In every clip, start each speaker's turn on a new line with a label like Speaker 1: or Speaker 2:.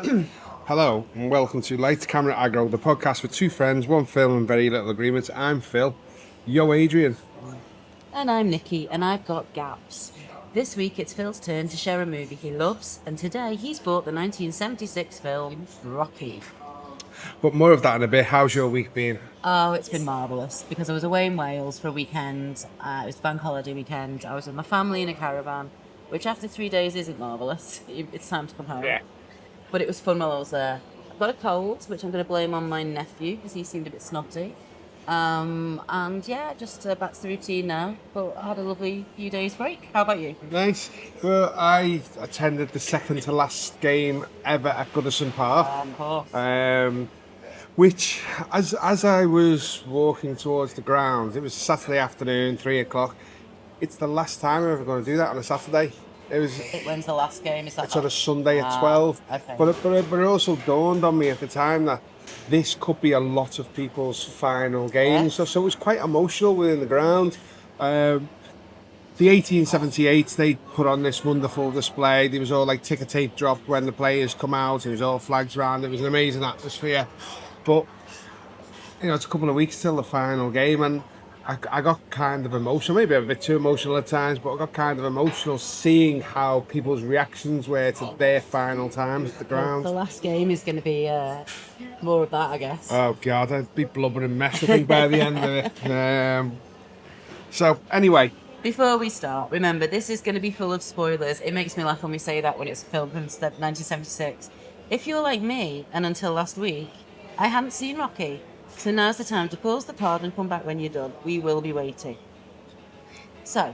Speaker 1: Hello and welcome to Lights Camera Aggro, the podcast with two friends, one film and very little agreement. I'm Phil. Yo, Adrian.
Speaker 2: And I'm Nicky, and I've got gaps. This week it's Phil's turn to share a movie he loves, and today he's bought the 1976 film Rocky.
Speaker 1: But more of that in a bit. How's your week been?
Speaker 2: Oh, it's been marvellous, because I was away in Wales for a weekend. It was bank holiday weekend. I was with my family in a caravan, which after 3 days isn't marvellous. It's time to come home.
Speaker 1: Yeah.
Speaker 2: But it was fun while I was there. I've got a cold, which I'm going to blame on my nephew, because he seemed a bit snotty. And yeah, just back to the routine now. But I had a lovely few days break. How about you?
Speaker 1: Nice. Well, I attended the second to last game ever at Goodison Park.
Speaker 2: Of course.
Speaker 1: Which, as I was walking towards the ground, it was Saturday afternoon, 3 o'clock. It's the last time I'm ever going to do that on a Saturday.
Speaker 2: When's the last game? Is that
Speaker 1: It's on a Sunday at 12.
Speaker 2: Okay.
Speaker 1: But it also dawned on me at the time that this could be a lot of people's final game.
Speaker 2: Yeah.
Speaker 1: So it was quite emotional within the ground. The 1878s, they put on this wonderful display. There was all like ticker tape dropped when the players come out. It was all flags around. It was an amazing atmosphere. But, it's a couple of weeks till the final game, and I got kind of emotional, maybe a bit too emotional at times, but I got kind of emotional seeing how people's reactions were to their final times at the ground.
Speaker 2: The last game is going to be more of that, I guess.
Speaker 1: Oh, God, I'd be blubbering mess, I think, by the end of it. So, anyway.
Speaker 2: Before we start, remember, this is going to be full of spoilers. It makes me laugh when we say that when it's a film from 1976. If you're like me, and until last week, I hadn't seen Rocky. So now's the time to pause the pod and come back when you're done. We will be waiting. So,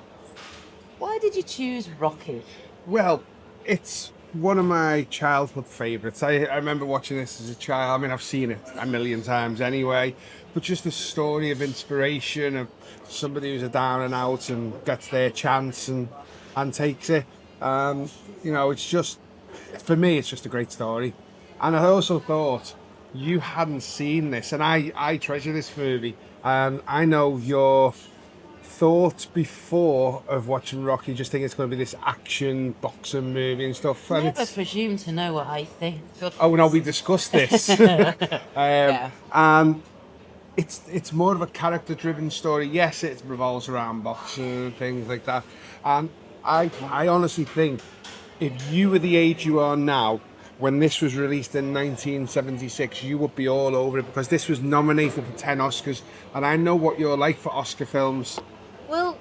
Speaker 2: why did you choose Rocky?
Speaker 1: Well, it's one of my childhood favourites. I remember watching this as a child. I mean, I've seen it a million times anyway. But just the story of inspiration of somebody who's a down and out and gets their chance and takes it. It's just, for me, it's just a great story. And I also thought, you hadn't seen this, and I treasure this movie, and I know your thoughts before of watching Rocky, just think it's going to be this action boxing movie and stuff. And
Speaker 2: Never presume to know what I think.
Speaker 1: Oh no, we discussed this.
Speaker 2: Yeah.
Speaker 1: And it's more of a character-driven story. Yes, it revolves around boxing and things like that. And I honestly think if you were the age you are now, when this was released in 1976, you would be all over it because this was nominated for 10 Oscars, and I know what you're like for Oscar films.
Speaker 2: Well,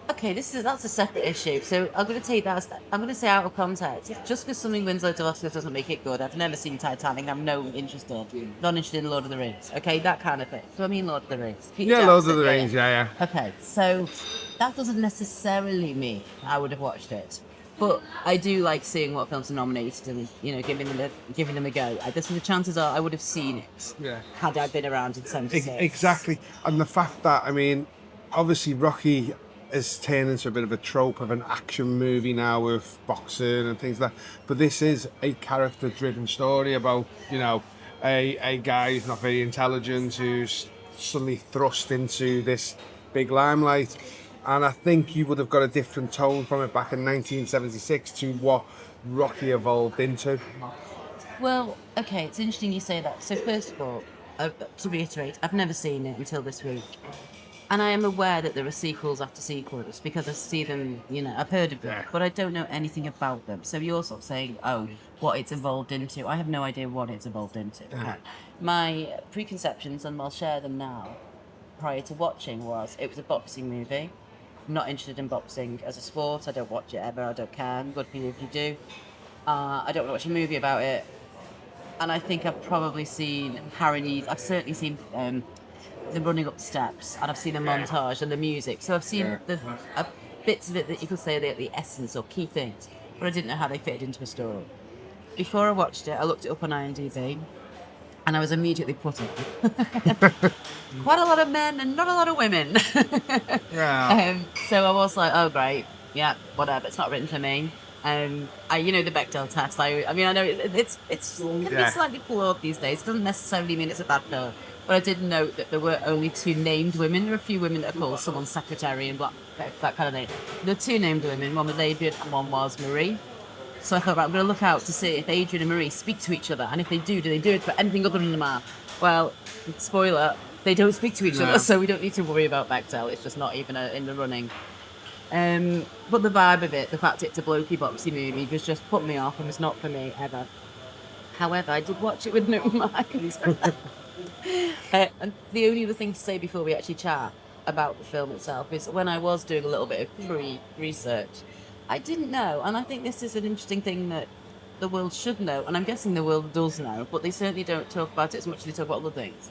Speaker 2: okay, that's a separate issue. So I'm going to take that. I'm going to say out of context. Just because something wins loads of Oscars doesn't make it good. I've never seen Titanic. I'm not interested in Lord of the Rings. Okay, that kind of thing. Do I mean Lord of the Rings?
Speaker 1: Yeah, Lord of the Rings. Yeah.
Speaker 2: Okay, so that doesn't necessarily mean I would have watched it. But I do like seeing what films are nominated and, giving them a go. So the chances are I would have seen it had I been around in 76.
Speaker 1: Exactly. And the fact that, obviously Rocky has turned into a bit of a trope of an action movie now with boxing and things like that. But this is a character-driven story about, a guy who's not very intelligent who's suddenly thrust into this big limelight. And I think you would have got a different tone from it back in 1976 to what Rocky evolved into.
Speaker 2: Well, okay, it's interesting you say that. So first of all, to reiterate, I've never seen it until this week. And I am aware that there are sequels after sequels because I see them, I've heard of them, but I don't know anything about them. So you're sort of saying, what it's evolved into. I have no idea what it's evolved into. My preconceptions, and I'll share them now, prior to watching it was a boxing movie. I'm not interested in boxing as a sport. I don't watch it ever. I don't care. Good for you if you do. I don't want to watch a movie about it. And I think I've probably seen parodies. I've certainly seen the running up the steps, and I've seen a montage and the music. So I've seen the bits of it that you could say are the essence or key things, but I didn't know how they fitted into a story. Before I watched it, I looked it up on IMDb. And I was immediately put in. Quite a lot of men and not a lot of women. So I was like, oh, great. Yeah, whatever. It's not written for me. The Bechdel test. I know it's going to be slightly flawed these days. It doesn't necessarily mean it's a bad film. But I did note that there were only 2 named women. There were a few women that are called someone's secretary and that kind of name. There were 2 named women. One was Adrian and one was Marie. So I thought, right, I'm going to look out to see if Adrian and Marie speak to each other, and if they do they do it for anything other than the map? Well, spoiler, they don't speak to each
Speaker 1: No.
Speaker 2: other, so we don't need to worry about Bechtel. It's just not even in the running. But the vibe of it, the fact it's a blokey boxy movie, just put me off and was not for me ever. However, I did watch it with no minds. And the only other thing to say before we actually chat about the film itself is when I was doing a little bit of pre-research, I didn't know, and I think this is an interesting thing that the world should know, and I'm guessing the world does know, but they certainly don't talk about it as much as they talk about other things.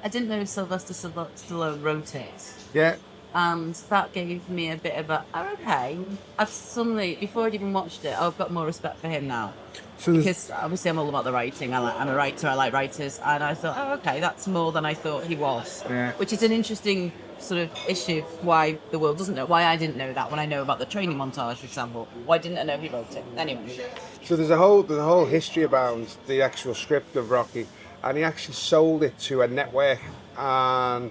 Speaker 2: I didn't know Sylvester Stallone wrote it.
Speaker 1: Yeah.
Speaker 2: And that gave me a bit of a, oh, okay. I've suddenly, before I'd even watched it, I've got more respect for him now.
Speaker 1: So
Speaker 2: because obviously I'm all about the writing. I'm a writer, I like writers. And I thought, oh, okay, that's more than I thought he was.
Speaker 1: Yeah.
Speaker 2: Which is an interesting sort of issue, why the world doesn't know, why I didn't know that when I know about the training montage, for example. Why didn't I know he wrote it? Anyway.
Speaker 1: So there's a whole history about the actual script of Rocky, and he actually sold it to a network, and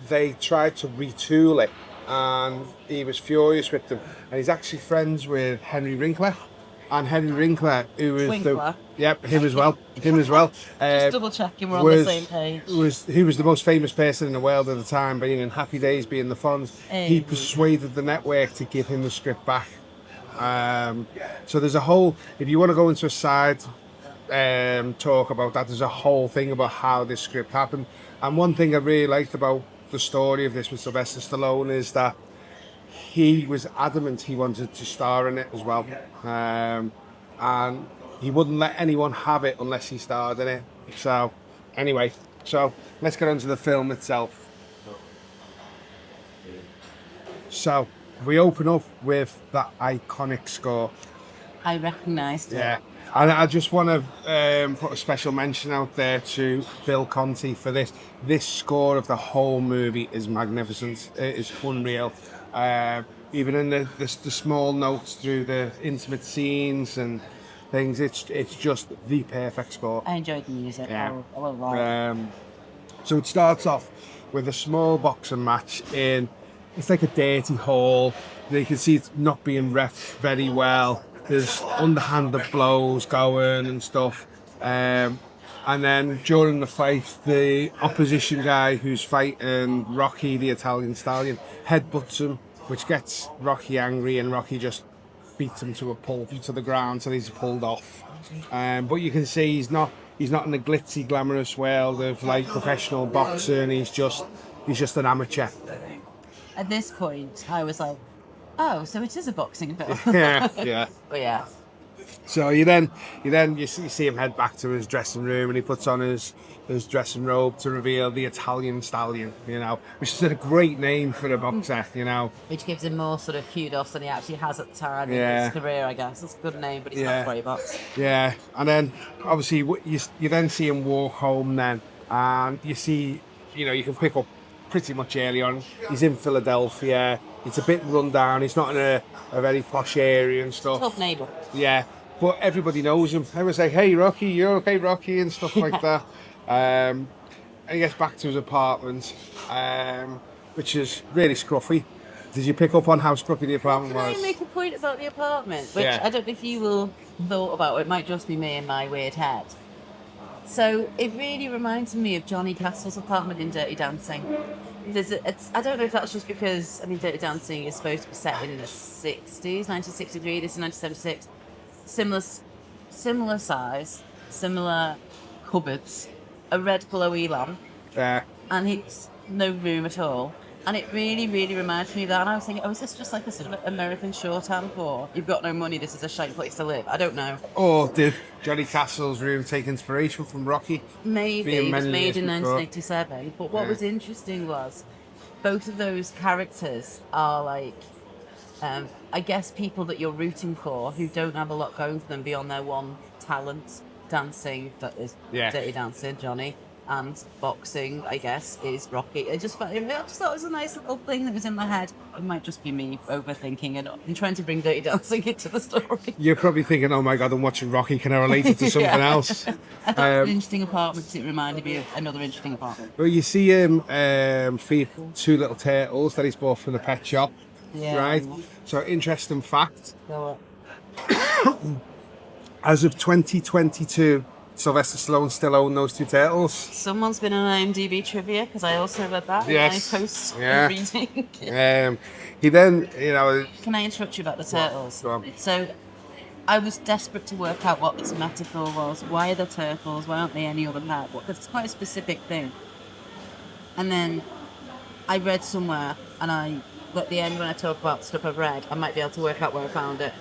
Speaker 1: they tried to retool it, and he was furious with them. And he's actually friends with Henry Winkler, and Henry Winkler, who was
Speaker 2: Winkler?
Speaker 1: him as well.
Speaker 2: Just double checking we're on the same page.
Speaker 1: He was the most famous person in the world at the time, being in Happy Days, being the Fonz. He persuaded the network to give him the script back. So there's a whole, if you want to go into a side talk about that, there's a whole thing about how this script happened. And one thing I really liked about the story of this with Sylvester Stallone is that he was adamant he wanted to star in it as well, and he wouldn't let anyone have it unless he starred in it. So anyway, let's get on to the film itself. So we open up with that iconic score.
Speaker 2: I recognised it.
Speaker 1: Yeah. And I just want to put a special mention out there to Bill Conti for this. This score of the whole movie is magnificent. It is unreal. Even in the small notes through the intimate scenes and things, it's just the perfect score.
Speaker 2: I enjoyed the music.
Speaker 1: Yeah.
Speaker 2: I won't lie.
Speaker 1: So it starts off with a small boxing match in, it's like a dirty hall. You can see it's not being reffed very well. There's underhanded blows going and stuff. And then during the fight, the opposition guy who's fighting Rocky, the Italian stallion, headbutts him, which gets Rocky angry, and Rocky just beats him to a pulp to the ground, so he's pulled off. But you can see he's not in the glitzy, glamorous world of like professional boxing. He's just an amateur.
Speaker 2: At this point, I was like, oh, so it is a boxing film.
Speaker 1: Yeah.
Speaker 2: But yeah.
Speaker 1: So you see him head back to his dressing room, and he puts on his dressing robe to reveal the Italian stallion, which is a great name for a boxer,
Speaker 2: Which gives him more sort of kudos than he actually has at the time in his career, I guess. It's a good name, but he's not very box.
Speaker 1: Yeah, and then obviously you then see him walk home then, and you see, you can pick up pretty much early on, he's in Philadelphia. It's a bit run down. He's not in a very posh area and stuff.
Speaker 2: Tough neighbour.
Speaker 1: Yeah, but everybody knows him. Everyone's like, hey, Rocky, you're okay, Rocky, and stuff like that. And he gets back to his apartment, which is really scruffy. Did you pick up on how scruffy the apartment was?
Speaker 2: Can I make a point about the apartment? Which
Speaker 1: Yeah.
Speaker 2: I don't know if you will thought about. It might just be me and my weird head. So it really reminds me of Johnny Castle's apartment in Dirty Dancing. I don't know if that's just because, Dirty Dancing is supposed to be set in the 60s, 1963, this is 1976. Similar size, similar cupboards, a red glowy lamp, and it's no room at all. And it really, really reminds me of that. And I was thinking, is this just like a sort of American shorthand for you've got no money, this is a shite place to live? I don't know.
Speaker 1: Or did Johnny Castle's room take inspiration from Rocky?
Speaker 2: Maybe. It was made in 1987. But what was interesting was both of those characters are like, I guess, people that you're rooting for who don't have a lot going for them beyond their one talent, dancing, that is Dirty Dancing, Johnny. And boxing, I guess, is Rocky. I just thought it was a nice little thing that was in my head. It might just be me overthinking it and trying to bring Dirty Dancing into the story.
Speaker 1: You're probably thinking, oh my God, I'm watching Rocky, can I relate it to something else?
Speaker 2: I thought it was an interesting apartment because it reminded me of another interesting apartment.
Speaker 1: Well, you see him feed 2 little turtles that he's bought from the pet shop, right? So, interesting fact. As of 2022, Sylvester Stallone still own those two turtles.
Speaker 2: Someone's been on IMDb trivia because I also read that
Speaker 1: Yes.
Speaker 2: in my post
Speaker 1: Yeah.
Speaker 2: reading.
Speaker 1: He then, you know,
Speaker 2: Can I interrupt you about the turtles?
Speaker 1: go on.
Speaker 2: So I was desperate to work out what this metaphor was. Why are the turtles? Why aren't they any other pet? Because it's quite a specific thing. And then I read somewhere, and at the end when I talk about stuff I've read, I might be able to work out where I found it.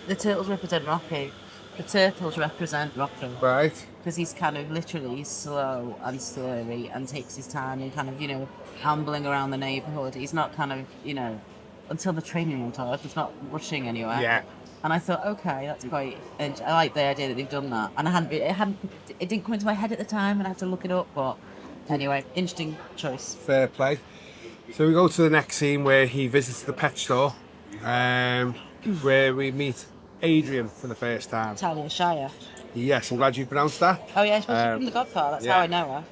Speaker 2: The turtles represent Rocky. The turtles represent Rocky.
Speaker 1: Right.
Speaker 2: Because he's kind of literally slow and slurry and takes his time and kind of, ambling around the neighbourhood. He's not kind of, until the training montage, he's not rushing anywhere.
Speaker 1: Yeah.
Speaker 2: And I thought, okay, that's quite. And I like the idea that they've done that. And it didn't come into my head at the time, and I had to look it up. But anyway, interesting choice.
Speaker 1: Fair play. So we go to the next scene where he visits the pet store, where we meet Adrian for the first time.
Speaker 2: Talia Shire.
Speaker 1: Yes, I'm glad you pronounced that.
Speaker 2: Oh yeah, she's from The Godfather. That's how I know her.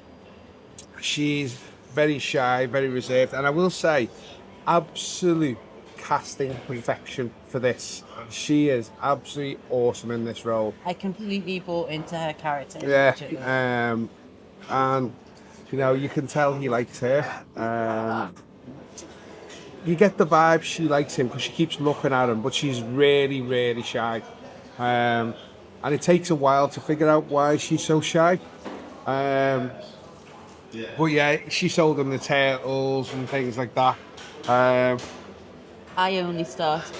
Speaker 1: She's very shy, very reserved, and I will say, absolute casting perfection for this. She is absolutely awesome in this role.
Speaker 2: I completely bought into her character.
Speaker 1: Yeah, and you can tell he likes her. You get the vibe she likes him because she keeps looking at him, but she's really, really shy. And it takes a while to figure out why she's so shy. But yeah, she sold him the turtles and things like that.
Speaker 2: I only started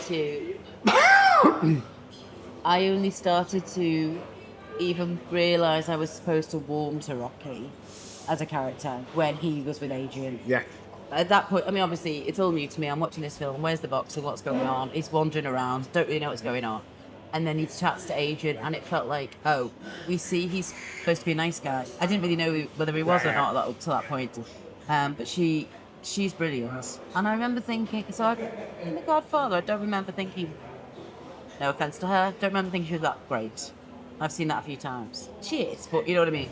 Speaker 2: to even realise I was supposed to warm to Rocky as a character when he was with Adrian.
Speaker 1: Yeah.
Speaker 2: At that point, I mean, obviously, it's all new to me. I'm watching this film. Where's the boxer? What's going on? He's wandering around. Don't really know what's going on. And then he chats to Adrian, and it felt like, oh, we see he's supposed to be a nice guy. I didn't really know whether he was or not up to that point. But she's brilliant. And I remember thinking, in The Godfather, I don't remember thinking, no offence to her, don't remember thinking she was that great. I've seen that a few times. She is, but you know what I mean.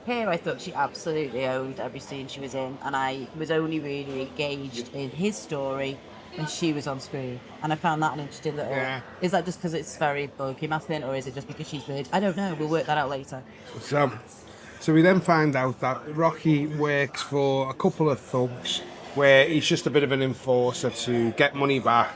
Speaker 2: Here, I thought she absolutely owned every scene she was in, and I was only really engaged in his story when she was on screen. And I found that an interesting little...
Speaker 1: Yeah.
Speaker 2: Is that just because it's very bulky Mathin, or is it just because she's weird? I don't know. We'll work that out later.
Speaker 1: So we then find out that Rocky works for a couple of thugs where he's just a bit of an enforcer to get money back.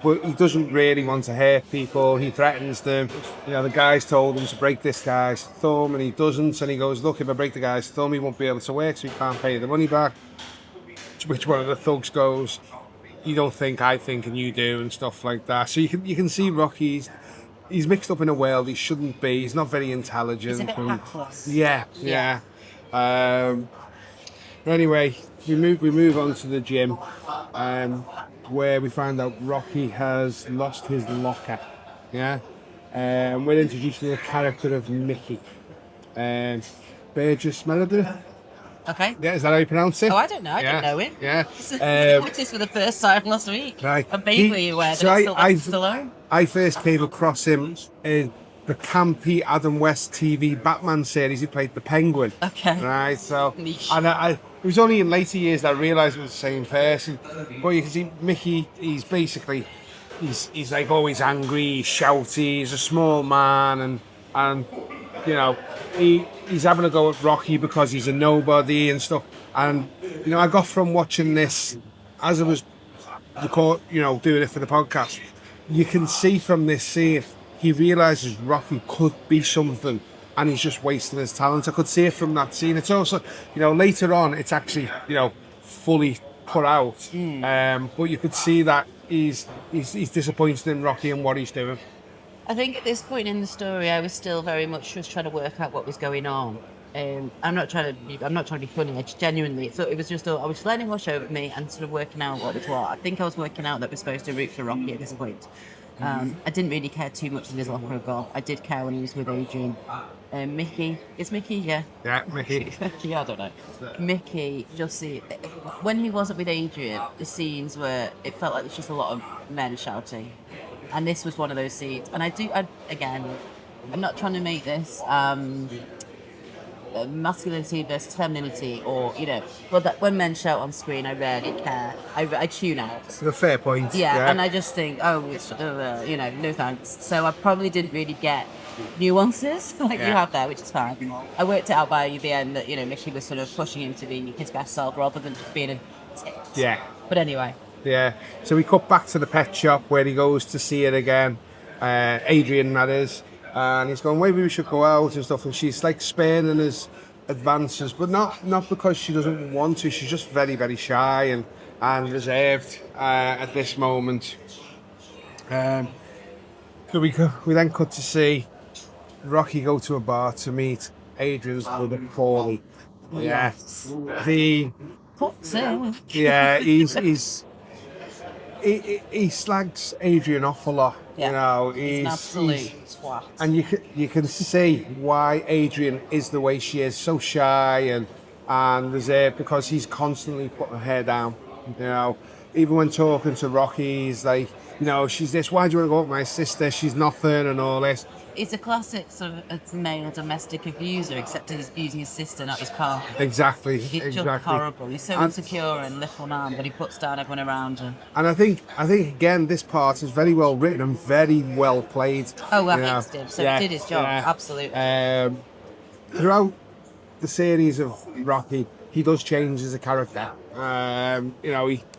Speaker 1: But he doesn't really want to hurt people. He threatens them. The guys told him to break this guy's thumb, and he doesn't. And he goes, look, if I break the guy's thumb, he won't be able to work, so he can't pay the money back. To which one of the thugs goes, you don't think, I think, and you do, and stuff like that. So you can see Rocky's... He's mixed up in a world he shouldn't be. He's not very intelligent.
Speaker 2: He's a bit hapless.
Speaker 1: Yeah. Anyway, we move on to the gym, where we find out Rocky has lost his locker. Yeah, we're introducing the character of Nicky, Burgess Meredith.
Speaker 2: Okay.
Speaker 1: Yeah, is that how you pronounce it?
Speaker 2: Oh, I don't know. I don't know him.
Speaker 1: Yeah.
Speaker 2: I watched this for the first time last week.
Speaker 1: Right.
Speaker 2: I'm vaguely aware that it's still Stallone.
Speaker 1: I first came across him in the campy Adam West TV Batman series. He played the Penguin.
Speaker 2: Okay.
Speaker 1: Right. So,
Speaker 2: Niche.
Speaker 1: and it was only in later years that I realised it was the same person. But you can see Mickey. He's basically he's like always angry, he's shouty, he's a small man, and he's having a go at Rocky because he's a nobody and stuff. And I got from watching this as I was doing it for the podcast. You can see from this scene he realises Rocky could be something, and he's just wasting his talent. I could see it from that scene. It's also later on it's actually fully put out, but you could see that he's disappointed in Rocky and what he's doing.
Speaker 2: I think at this point in the story, I was still very much just trying to work out what was going on. I'm not trying to be funny. I just genuinely thought it was just I was letting it wash over me and sort of working out what was what. I think I was working out that we're supposed to root for Rocky at this point. I didn't really care too much when his locker got. I did care when he was with Adrian. Mickey, it's Mickey, yeah.
Speaker 1: Yeah, Mickey.
Speaker 2: Yeah, I don't know. Mickey, just see when he wasn't with Adrian, the scenes where it felt like there's just a lot of men shouting. And this was one of those scenes. And again, I'm not trying to make this masculinity versus femininity, or well, that when men shout on screen, I rarely care. I tune out.
Speaker 1: It's a fair point.
Speaker 2: Yeah, and I just think, oh, it's, no thanks. So I probably didn't really get nuances like you have there, which is fine. I worked it out by the end that Nicky was sort of pushing him to be his best self rather than just being a tit.
Speaker 1: Yeah.
Speaker 2: But anyway.
Speaker 1: Yeah. So we cut back to the pet shop where he goes to see it again. Adrian, that is. And he's going, maybe we should go out and stuff. And she's like spurning his advances, but not because she doesn't want to. She's just very, very shy and reserved at this moment. So we then cut to see Rocky go to a bar to meet Adrian's brother Paulie.
Speaker 2: Yes.
Speaker 1: He slags Adrian off a lot.
Speaker 2: Yeah. He's an absolute twat.
Speaker 1: And you can see why Adrian is the way she is, so shy and reserved, because he's constantly putting her hair down. Even when talking to Rocky, he's like, she's this. Why do you want to go with my sister? She's nothing and all this.
Speaker 2: It's a classic sort of male domestic abuser, except he's abusing his sister, not his partner.
Speaker 1: Exactly.
Speaker 2: He's just horrible. He's so insecure and little man, but he puts down everyone around him.
Speaker 1: And I think again, this part is very well written and very well played.
Speaker 2: Oh, I hated him, so he did his job, absolutely.
Speaker 1: Throughout the series of Rocky, he does change as a character.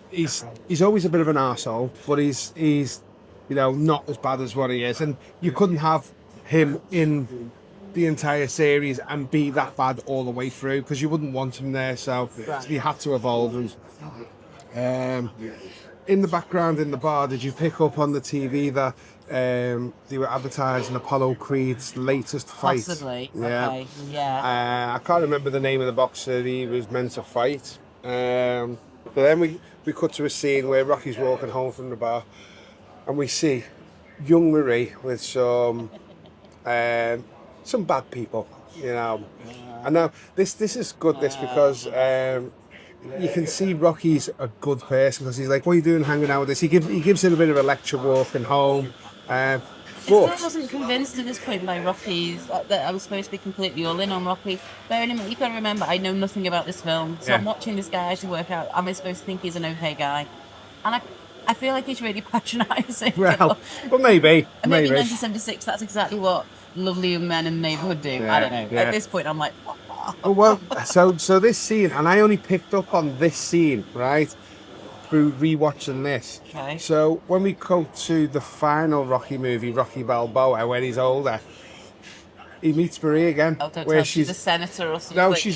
Speaker 1: He's always a bit of an arsehole, but he's not as bad as what he is. And you couldn't have him in the entire series and be that bad all the way through, because you wouldn't want him there. So he had to evolve. And in the background in the bar, did you pick up on the TV that they were advertising Apollo Creed's latest fight?
Speaker 2: Possibly.
Speaker 1: Yeah.
Speaker 2: Okay. Yeah.
Speaker 1: I can't remember the name of the boxer he was meant to fight. But then we cut to a scene where Rocky's walking home from the bar, and we see young Marie with some bad people, And now this is good, because you can see Rocky's a good person, because he's like, what are you doing hanging out with this? He gives it a bit of a lecture walking home.
Speaker 2: I still wasn't convinced at this point by Rocky's, that I was supposed to be completely all in on Rocky. Bearing in mind, you've got to remember, I know nothing about this film, so I'm watching this guy to work out, am I supposed to think he's an okay guy? And I feel like he's really patronising.
Speaker 1: Well, maybe.
Speaker 2: And maybe in 1976, that's exactly what lovely young men in the neighbourhood do. I don't know.
Speaker 1: Yeah.
Speaker 2: At this point, I'm like,
Speaker 1: oh, well, so this scene, and I only picked up on this scene, right, through rewatching this.
Speaker 2: Okay.
Speaker 1: So when we go to the final Rocky movie, Rocky Balboa, when he's older, he meets Marie again.
Speaker 2: Oh, don't
Speaker 1: where
Speaker 2: tell, she's a senator or something.
Speaker 1: No, she's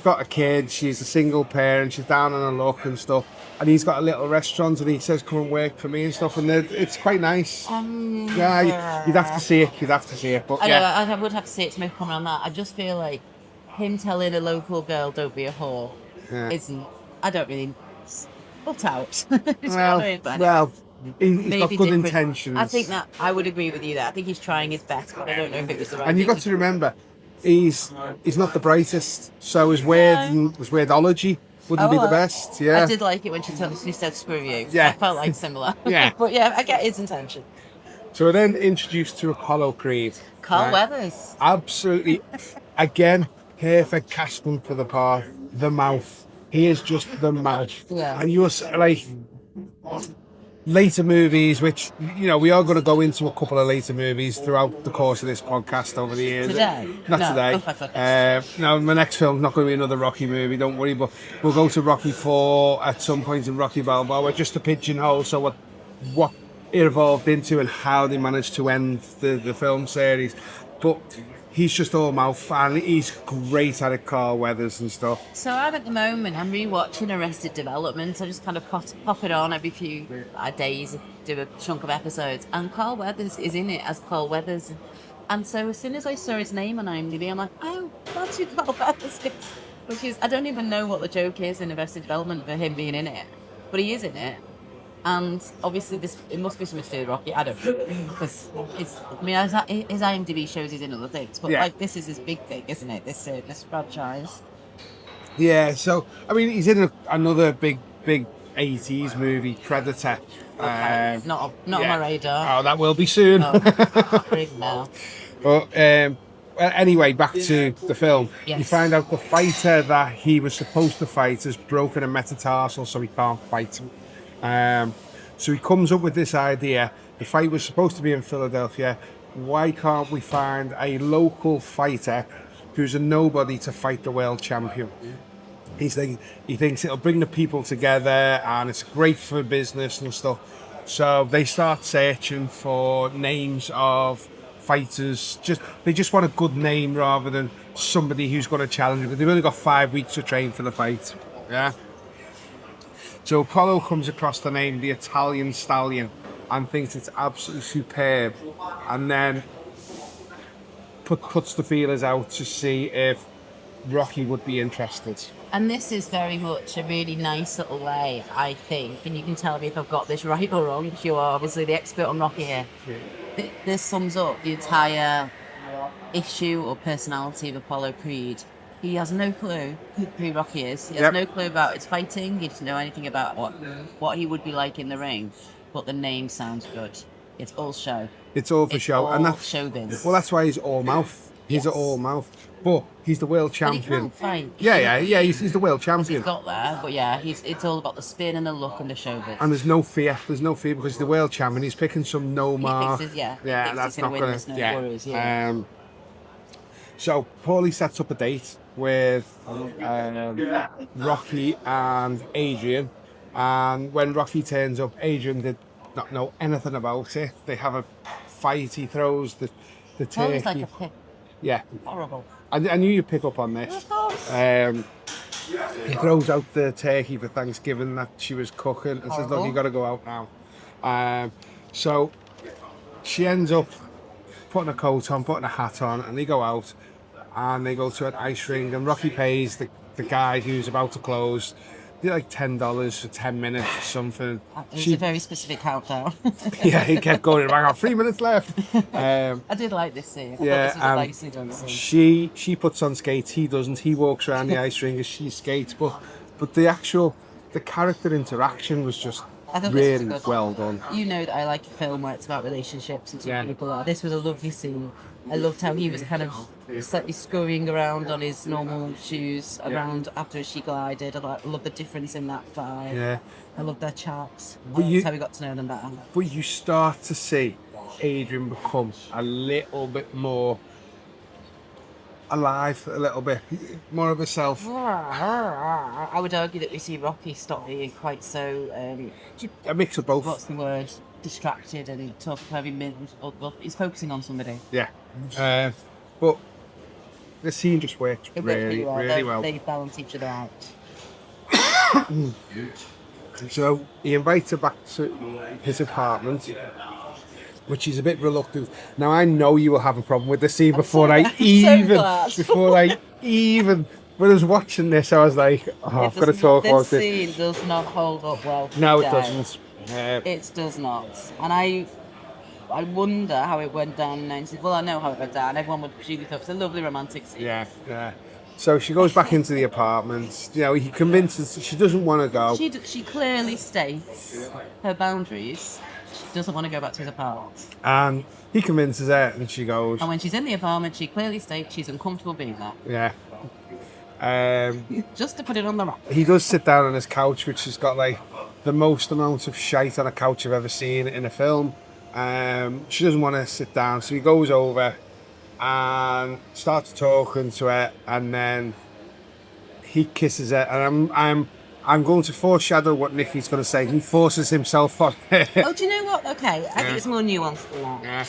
Speaker 1: got a kid. She's a single parent. She's down on her luck and stuff. And he's got a little restaurant, and he says, "Come and work for me" and stuff. And it's quite nice. You'd have to see it. But
Speaker 2: I know, I would have to see it to make a comment on that. I just feel like him telling a local girl, "Don't be a whore," isn't. I don't really. Butt out.
Speaker 1: Well. He's got good intentions.
Speaker 2: I think that I would agree with you there. I think he's trying his best, but I don't know if it was the right.
Speaker 1: And you've got to remember, he's not the brightest, so his weirdology wouldn't be the best. Yeah,
Speaker 2: I did like it when she said "screw you."
Speaker 1: Yeah,
Speaker 2: I felt like similar.
Speaker 1: Yeah,
Speaker 2: but I get his intention.
Speaker 1: So we're then introduced to Apollo Creed.
Speaker 2: Carl Weathers.
Speaker 1: Absolutely, again, perfect casting for the part. The mouth. He is just the mouth.
Speaker 2: Yeah.
Speaker 1: And you're like. Later movies, which we are going to go into a couple of later movies throughout the course of this podcast over the years.
Speaker 2: Today?
Speaker 1: Not today. No, my next film's not going to be another Rocky movie, don't worry, but we'll go to Rocky 4 at some point in Rocky Balboa, just to pigeonhole so what it evolved into and how they managed to end the film series. But he's just all mouth, and he's great at it, Carl Weathers and stuff.
Speaker 2: So at the moment, I'm rewatching Arrested Development. I just kind of pop it on every few days, do a chunk of episodes. And Carl Weathers is in it as Carl Weathers. And so as soon as I saw his name on IMDb, I'm like, oh, that's who Carl Weathers is. Which is, I don't even know what the joke is in Arrested Development for him being in it. But he is in it. And obviously, it must be something to do with Rocky. I don't know. Because his IMDb shows he's in other things. But this is his big thing, isn't it? This franchise.
Speaker 1: Yeah, so, I mean, he's in another big 80s movie, Predator.
Speaker 2: Okay. Not on my radar.
Speaker 1: Oh, that will be soon.
Speaker 2: No. Now.
Speaker 1: But Well, anyway, back to the film.
Speaker 2: Yes.
Speaker 1: You find out the fighter that he was supposed to fight has broken a metatarsal, so he can't fight. So he comes up with this idea. The fight was supposed to be in Philadelphia. Why can't we find a local fighter who's a nobody to fight the world champion? He thinks it'll bring the people together and it's great for business and stuff. So they start searching for names of fighters. They just want a good name rather than somebody who's going to challenge them. They've only got 5 weeks to train for the fight. Yeah. So Apollo comes across the name the Italian Stallion and thinks it's absolutely superb, and then puts the feelers out to see if Rocky would be interested.
Speaker 2: And this is very much a really nice little way, I think, and you can tell me if I've got this right or wrong, if you are obviously the expert on Rocky here. Yeah. This sums up the entire issue or personality of Apollo Creed. He has no clue who Rocky is. He has no clue about his fighting. He doesn't know anything about what he would be like in the ring. But the name sounds good. It's all show.
Speaker 1: It's all for show.
Speaker 2: And that's showbiz.
Speaker 1: Well, that's why he's all mouth. He's all mouth. But he's the world champion.
Speaker 2: But he can't fight.
Speaker 1: Yeah. He's the world champion.
Speaker 2: He's got there, but yeah, it's all about the spin and the look and the showbiz.
Speaker 1: And there's no fear. There's no fear because he's the world champion. He's picking some no mark.
Speaker 2: That's not going to. Worries,
Speaker 1: So Paulie sets up a date with Rocky and Adrian, and when Rocky turns up, Adrian did not know anything about it. They have a fight. He throws the turkey.
Speaker 2: Paulie's like a pig.
Speaker 1: Yeah.
Speaker 2: Horrible.
Speaker 1: I knew you'd pick up on this.
Speaker 2: Of course.
Speaker 1: He throws out the turkey for Thanksgiving that she was cooking and says, "Look, you got to go out now." So she ends up putting a coat on, putting a hat on, and they go out. And they go to an ice rink, and Rocky pays the guy who's about to close. They like $10 for 10 minutes or something.
Speaker 2: It was a very specific countdown.
Speaker 1: Yeah, he kept going. I got 3 minutes left.
Speaker 2: I did like this scene. Nicely done
Speaker 1: scene. She puts on skates. He doesn't. He walks around the ice rink as she skates. But the character interaction was just really well done.
Speaker 2: You know that I like a film where it's about relationships and two people. This was a lovely scene. I loved how he was kind of slightly scurrying around on his normal shoes around after she glided. I love the difference in that vibe. Yeah. I love their chats. That's how we got to know them better.
Speaker 1: But you start to see Adrian become a little bit more alive, a little bit more of herself.
Speaker 2: I would argue that we see Rocky stop being quite so
Speaker 1: a mix of both.
Speaker 2: What's the word? Distracted, and he's talking to every minute. He's focusing on somebody.
Speaker 1: Yeah. But the scene just works really well.
Speaker 2: They balance each other out.
Speaker 1: So he invites her back to his apartment, which is a bit reluctant. Now I know you will have a problem with the scene before I even. When I was watching this, I was like, I've got to talk about this.
Speaker 2: This scene does not hold up well.
Speaker 1: No, it doesn't.
Speaker 2: It does not. And I wonder how it went down in 90s. Well, I know how it went down. Everyone would presume it was a lovely romantic scene.
Speaker 1: Yeah. So she goes back into the apartment. You know, he convinces she doesn't want to go.
Speaker 2: She clearly states her boundaries. She doesn't want to go back to his apartment.
Speaker 1: And he convinces her, and she goes.
Speaker 2: And when she's in the apartment, she clearly states she's uncomfortable being there.
Speaker 1: Yeah.
Speaker 2: Just to put it on the map.
Speaker 1: He does sit down on his couch, which has got like the most amount of shite on a couch I've ever seen in a film. She doesn't want to sit down, so he goes over and starts talking to her, and then he kisses her, and I'm going to foreshadow what Nicky's going to say. He forces himself on her.
Speaker 2: Oh, do you know what? Okay, I think it's more nuanced than that.
Speaker 1: Yeah.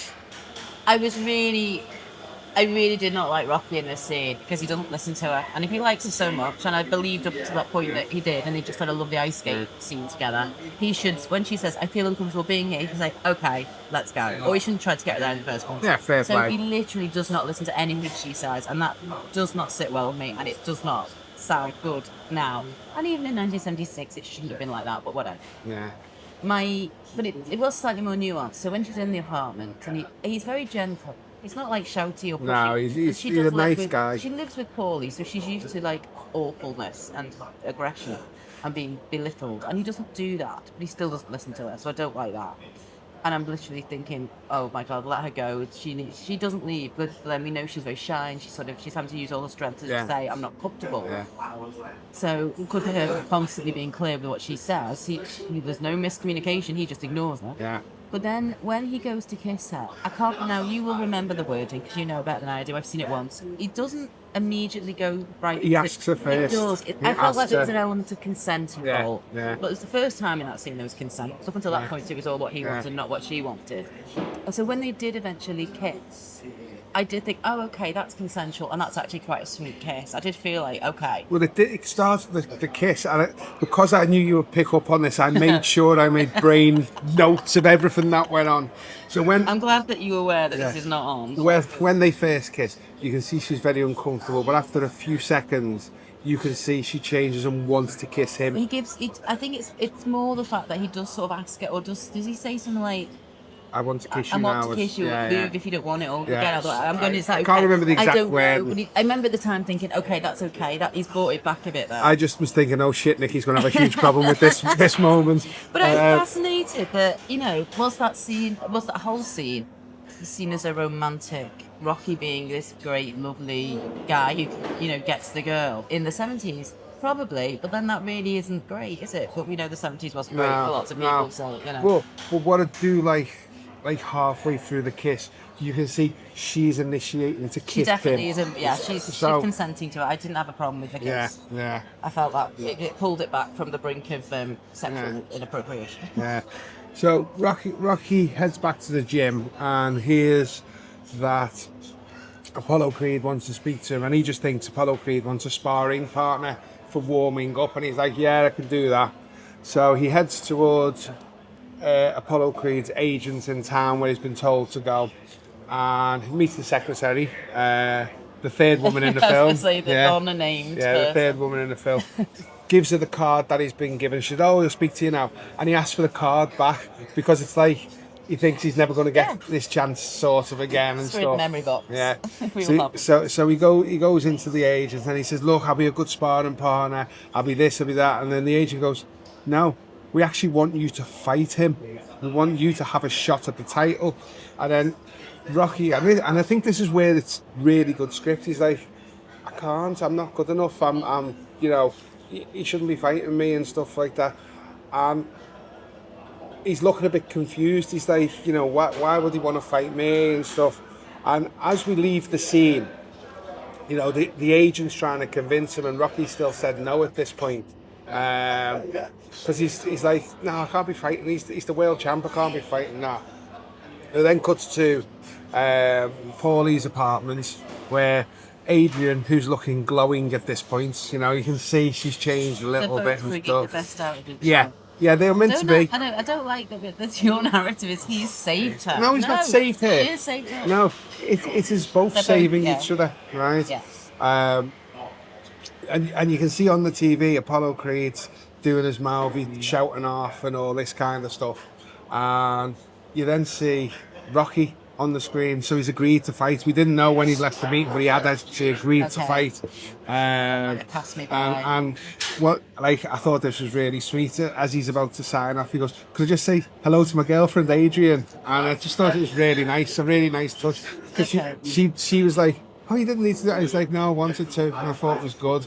Speaker 2: I really did not like Rocky in this scene because he doesn't listen to her. And if he likes her so much, and I believed up to that point that he did, and they just had a lovely ice skate scene together, he should, when she says, I feel uncomfortable being here, he should say, okay, let's go. Or he shouldn't try to get her there in the first place.
Speaker 1: Yeah, fair play.
Speaker 2: So he literally does not listen to anything she says, and that does not sit well with me, and it does not sound good now. And even in 1976, it shouldn't have been like that, but whatever.
Speaker 1: Yeah.
Speaker 2: But it was slightly more nuanced. So when she's in the apartment, and he's very gentle. He's not like shouty or pushy.
Speaker 1: No, he's a nice guy.
Speaker 2: She lives with Paulie, so she's used to like awfulness and aggression and being belittled. And he doesn't do that, but he still doesn't listen to her, so I don't like that. And I'm literally thinking, oh my God, let her go. She doesn't leave. But then we know she's very shy and she's having to use all her strength to
Speaker 1: Yeah.
Speaker 2: say, I'm not comfortable.
Speaker 1: Yeah.
Speaker 2: So because of her constantly being clear with what she says, there's no miscommunication. He just ignores her.
Speaker 1: Yeah.
Speaker 2: But then when he goes to kiss her, I can't. Now you will remember the wording because you know better than I do. I've seen it once. He doesn't immediately go right.
Speaker 1: He asks her
Speaker 2: He
Speaker 1: first.
Speaker 2: does.
Speaker 1: He
Speaker 2: I felt like
Speaker 1: asks
Speaker 2: there was
Speaker 1: her.
Speaker 2: an element of consent
Speaker 1: Yeah,
Speaker 2: involved.
Speaker 1: yeah.
Speaker 2: But it was the first time in that scene there was consent. Up until that
Speaker 1: Yeah.
Speaker 2: point, it was all what he
Speaker 1: Yeah.
Speaker 2: wanted, not what she wanted. And so when they did eventually kiss, I did think, oh, okay, that's consensual, and that's actually quite a sweet kiss. I did feel like, okay.
Speaker 1: Well, it starts the kiss, and because I knew you would pick up on this, I made sure I made brain notes of everything that went on. So when
Speaker 2: I'm glad that you're aware that this is not on.
Speaker 1: when they first kiss, you can see she's very uncomfortable, but after a few seconds, you can see she changes and wants to kiss him.
Speaker 2: He gives it. I think it's more the fact that he does sort of ask it, or does he say something like,
Speaker 1: I want to kiss you
Speaker 2: I
Speaker 1: now.
Speaker 2: want to kiss you,
Speaker 1: Yeah,
Speaker 2: move
Speaker 1: yeah.
Speaker 2: if you don't want it, or
Speaker 1: Yeah.
Speaker 2: get out. I'm going to say, okay.
Speaker 1: Can't remember the exact
Speaker 2: I don't
Speaker 1: word.
Speaker 2: know. But I remember at the time thinking, okay, that's okay. That he's brought it back a bit there.
Speaker 1: I just was thinking, oh shit, Nicky's going to have a huge problem with this moment.
Speaker 2: But I'm fascinated that, was that whole scene seen as a romantic, Rocky being this great, lovely guy who, gets the girl in the 70s? Probably, but then that really isn't great, is it? But we know the 70s wasn't great for lots of people, so,
Speaker 1: Well, what I do like halfway through the kiss, you can see she's initiating to kiss
Speaker 2: She definitely
Speaker 1: him.
Speaker 2: she's consenting to it. I didn't have a problem with the kiss.
Speaker 1: Yeah.
Speaker 2: I felt that it pulled it back from the brink of sexual inappropriation.
Speaker 1: Yeah. So Rocky heads back to the gym and hears that Apollo Creed wants to speak to him, and he just thinks Apollo Creed wants a sparring partner for warming up, and he's like, yeah, I can do that. So he heads towards Apollo Creed's agent in town where he's been told to go, and he meets the secretary, the third woman in the film.
Speaker 2: I was going to say the unnamed
Speaker 1: the third woman in the film. Gives her the card that he's been given. She said, oh, he'll speak to you now. And he asks for the card back because it's like he thinks he's never going to get this chance sort of again and stuff.
Speaker 2: Memory box.
Speaker 1: Yeah.
Speaker 2: So
Speaker 1: he goes into the agent and he says, look, I'll be a good sparring partner. I'll be this, I'll be that. And then the agent goes, no, we actually want you to fight him. We want you to have a shot at the title. And then Rocky, and I think this is where it's really good script. He's like, I can't, I'm not good enough. I'm he shouldn't be fighting me and stuff like that. And he's looking a bit confused. He's like, why would he want to fight me and stuff? And as we leave the scene, the agent's trying to convince him, and Rocky still said no at this point. Because he's like, no, I can't be fighting. He's the world champ. I can't be fighting that. It then cuts to Paulie's apartment where Adrian, who's looking glowing at this point, you can see she's changed a little bit and stuff.
Speaker 2: The best out of it.
Speaker 1: Yeah, they're meant to be.
Speaker 2: I don't like that your narrative is he's saved her.
Speaker 1: No, he's not saved her.
Speaker 2: He is saved her.
Speaker 1: No, it is both saving each other, right?
Speaker 2: Yes.
Speaker 1: And you can see on the TV Apollo Creed's doing his mouth, he's shouting off and all this kind of stuff. And you then see Rocky on the screen, so he's agreed to fight. We didn't know when he left the meeting, but he had actually agreed to fight.
Speaker 2: Pass me by.
Speaker 1: And what, I thought this was really sweet. As he's about to sign off, he goes, "Could I just say hello to my girlfriend Adrian?" And I just thought it was really nice, a really nice touch. Because she was like, "Oh, you didn't need to do that." He's like, "No, I wanted to," and I thought it was good.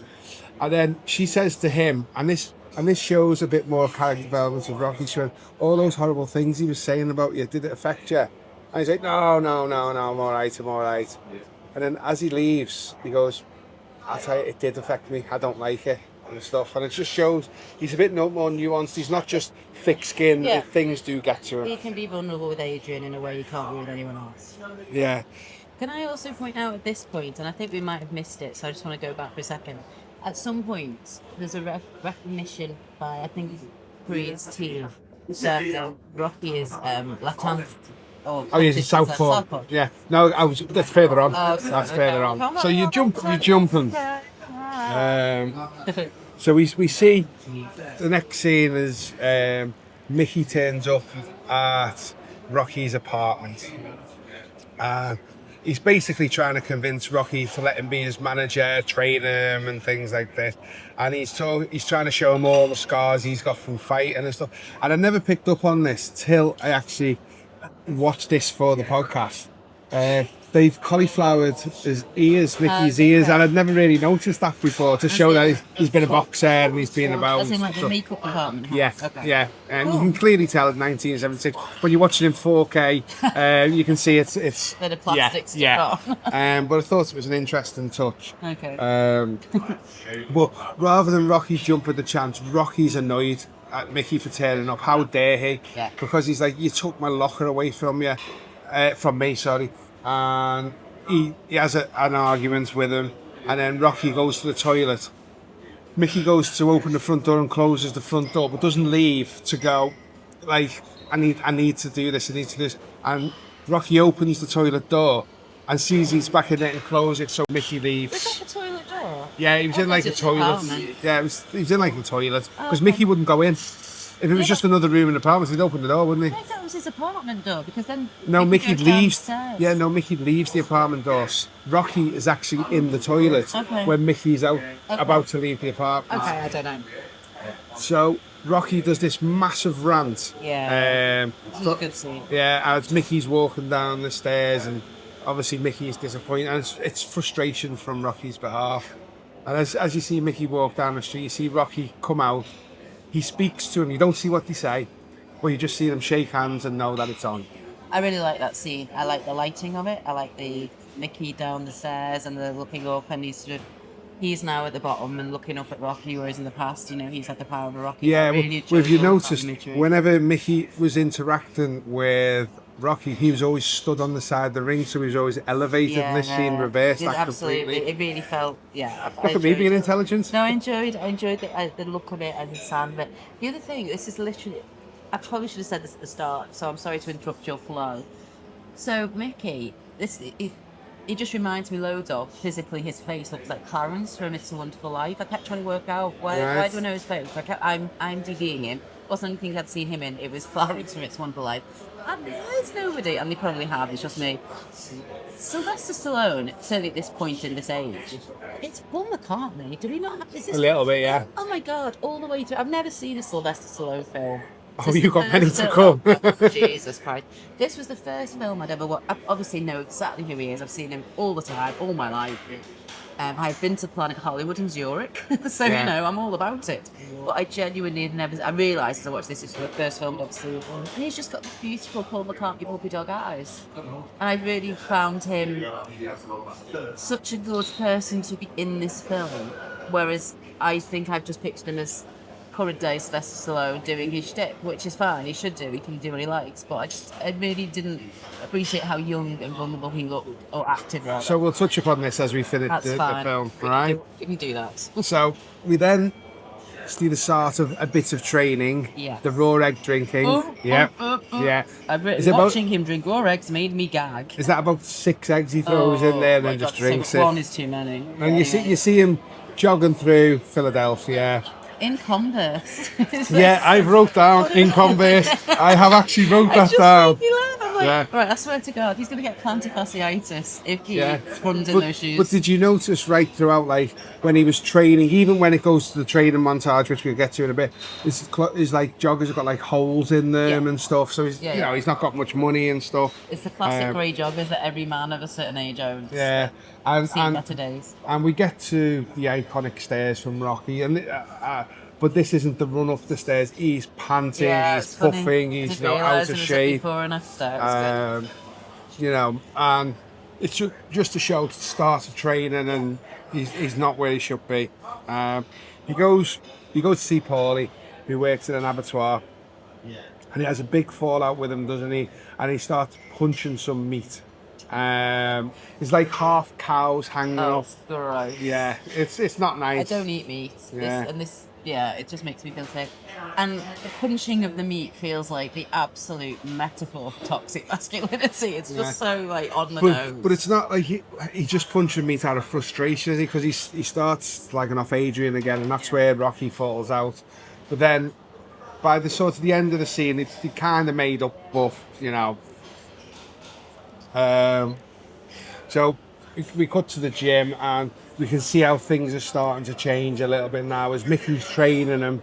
Speaker 1: And then she says to him, and this shows a bit more character development of Rocky. She went, "All those horrible things he was saying about you, did it affect you?" And he's like, no, I'm all right. And then as he leaves, he goes, I'll tell you, it did affect me. I don't like it and stuff. And it just shows he's a bit more nuanced. He's not just thick skinned.
Speaker 2: Yeah.
Speaker 1: Things do get to him.
Speaker 2: He can be vulnerable with Adrian in a way you can't be with anyone else.
Speaker 1: Yeah.
Speaker 2: Can I also point out at this point, and I think we might have missed it, so I just want to go back for a second. At some point, there's a recognition by, I think, Creed's team that Rocky is Latin.
Speaker 1: Oh, he's a southpaw. Yeah. No, that's further on.
Speaker 2: Oh,
Speaker 1: that's further on. So you're jumping. So we see the next scene is Mickey turns up at Rocky's apartment. He's basically trying to convince Rocky to let him be his manager, train him and things like this. And he's trying to show him all the scars he's got from fighting and stuff. And I never picked up on this till I actually watched this for the podcast. They've cauliflowered his ears, Nicky's
Speaker 2: Okay.
Speaker 1: ears, and I'd never really noticed that before, to show that he's been a boxer and he's been about.
Speaker 2: As in like the
Speaker 1: stuff.
Speaker 2: makeup department.
Speaker 1: Yeah,
Speaker 2: Okay.
Speaker 1: yeah, and you can clearly tell it's 1976. When you're watching in 4K, you can see it's
Speaker 2: Bit of plastic stuck on.
Speaker 1: But I thought it was an interesting touch.
Speaker 2: Okay.
Speaker 1: But rather than Rocky jump at the chance, Rocky's annoyed at Mickey for turning up. How dare he?
Speaker 2: Yeah.
Speaker 1: Because he's like, you took my locker away from me, sorry. And he has an argument with him, and then Rocky goes to the toilet. Mickey goes to open the front door and closes the front door, but doesn't leave to go, like, I need to do this, I need to do this. And Rocky opens the toilet door and sees he's back in it and closes it, so Mickey leaves.
Speaker 2: Was that the toilet door?
Speaker 1: Yeah, he was in like a
Speaker 2: it's
Speaker 1: toilet.
Speaker 2: apartment.
Speaker 1: Yeah, he was in like a toilet because
Speaker 2: okay.
Speaker 1: Mickey wouldn't go in. If it was just another room in the apartment, he'd open the door, wouldn't he?
Speaker 2: I thought it was his apartment door because then.
Speaker 1: No, Mickey
Speaker 2: goes
Speaker 1: leaves.
Speaker 2: downstairs.
Speaker 1: Yeah, no, Mickey leaves the apartment doors. Rocky is actually in the toilet
Speaker 2: Okay.
Speaker 1: when Mickey's out about to leave the apartment.
Speaker 2: Okay, I don't know.
Speaker 1: So Rocky does this massive rant.
Speaker 2: Yeah. This is a good scene.
Speaker 1: Yeah, as Mickey's walking down the stairs, and obviously Mickey's disappointed, and it's frustration from Rocky's behalf. And as you see Mickey walk down the street, you see Rocky come out. He speaks to him. You don't see what they say, but you just see them shake hands and know that it's on.
Speaker 2: I really like that scene. I like the lighting of it. I like the Mickey down the stairs and the looking up, and he's now at the bottom and looking up at Rocky, whereas in the past, he's had the power of a Rocky.
Speaker 1: Yeah,
Speaker 2: I really
Speaker 1: well, if you
Speaker 2: enjoyed
Speaker 1: noticed,
Speaker 2: that imagery.
Speaker 1: whenever Mickey was interacting with Rocky, he was always stood on the side of the ring, so he was always elevated, and this scene reversed that
Speaker 2: absolutely.
Speaker 1: completely.
Speaker 2: It really felt, yeah.
Speaker 1: Look at me being intelligent.
Speaker 2: No, I enjoyed the look of it and the sound of it. The other thing, this is literally, I probably should have said this at the start, so I'm sorry to interrupt your flow. So Mickey, he just reminds me loads of, physically his face looks like Clarence from It's a Wonderful Life. I kept trying to work out why do I know his face. I'm DVing him. Wasn't anything I'd seen him in. It was Clarence from It's a Wonderful Life. And there's nobody, and they probably have, it's just me. Sylvester Stallone, certainly at this point in this age, it's Paul McCartney. Do we not have this?
Speaker 1: A little bit, yeah.
Speaker 2: Oh my God, all the way through. I've never seen a Sylvester Stallone film.
Speaker 1: Oh, you've got many to come.
Speaker 2: Jesus Christ. This was the first film I'd ever watched. I obviously know exactly who he is. I've seen him all the time, all my life. I've been to Planet Hollywood in Zurich, so I'm all about it. But I genuinely had never. I realised as I watched this is the first film I've seen, and he's just got beautiful Paul McCartney puppy dog eyes. And I really found him such a good person to be in this film. Whereas I think I've just pictured him as current day Sylvester Stallone doing his shtick, which is fine. He should do. He can do what he likes. But I really didn't appreciate how young and vulnerable he looked, or acted rather.
Speaker 1: So we'll touch upon this as we finish the
Speaker 2: fine.
Speaker 1: film, all right?
Speaker 2: We can do that.
Speaker 1: So we then see the start of a bit of training.
Speaker 2: Yeah.
Speaker 1: The raw egg drinking. Yeah.
Speaker 2: Watching him drink raw eggs made me gag.
Speaker 1: Is that about 6 eggs he throws in there and then just drinks it?
Speaker 2: One is too many.
Speaker 1: And you see him jogging through Philadelphia.
Speaker 2: In Converse.
Speaker 1: Yeah, I've wrote down in Converse. I have actually wrote that down.
Speaker 2: Made me laugh. I'm like,
Speaker 1: Yeah.
Speaker 2: right, I swear to God, he's going to get plantar fasciitis if he runs in those shoes.
Speaker 1: But did you notice right throughout, like, when he was training, even when it goes to the training montage, which we'll get to in a bit, his like, joggers have got, like, holes in them and stuff, so he's, he's not got much money and stuff.
Speaker 2: It's the classic grey joggers that every man of a certain age owns.
Speaker 1: Yeah.
Speaker 2: I've seen better days.
Speaker 1: And we get to the iconic stairs from Rocky, and but this isn't the run up the stairs. He's panting, he's puffing, he's out of shape.
Speaker 2: Before and after.
Speaker 1: And it's just to show the start of training, and he's not where he should be. He goes to see Paulie, who works in an abattoir, and he has a big fallout with him, doesn't he? And he starts punching some meat. There's like half cows hanging off.
Speaker 2: Gross.
Speaker 1: Yeah, it's not nice.
Speaker 2: I don't eat meat.
Speaker 1: Yeah.
Speaker 2: It just makes me feel sick. And the punching of the meat feels like the absolute metaphor for toxic masculinity. It's just so like on the nose.
Speaker 1: But it's not like he's just punching meat out of frustration, is he? Because he starts slagging off Adrian again, and that's where Rocky falls out. But then, by the sort of the end of the scene, it's kind of made up buff, So we cut to the gym, and we can see how things are starting to change a little bit now as Mickey's training him.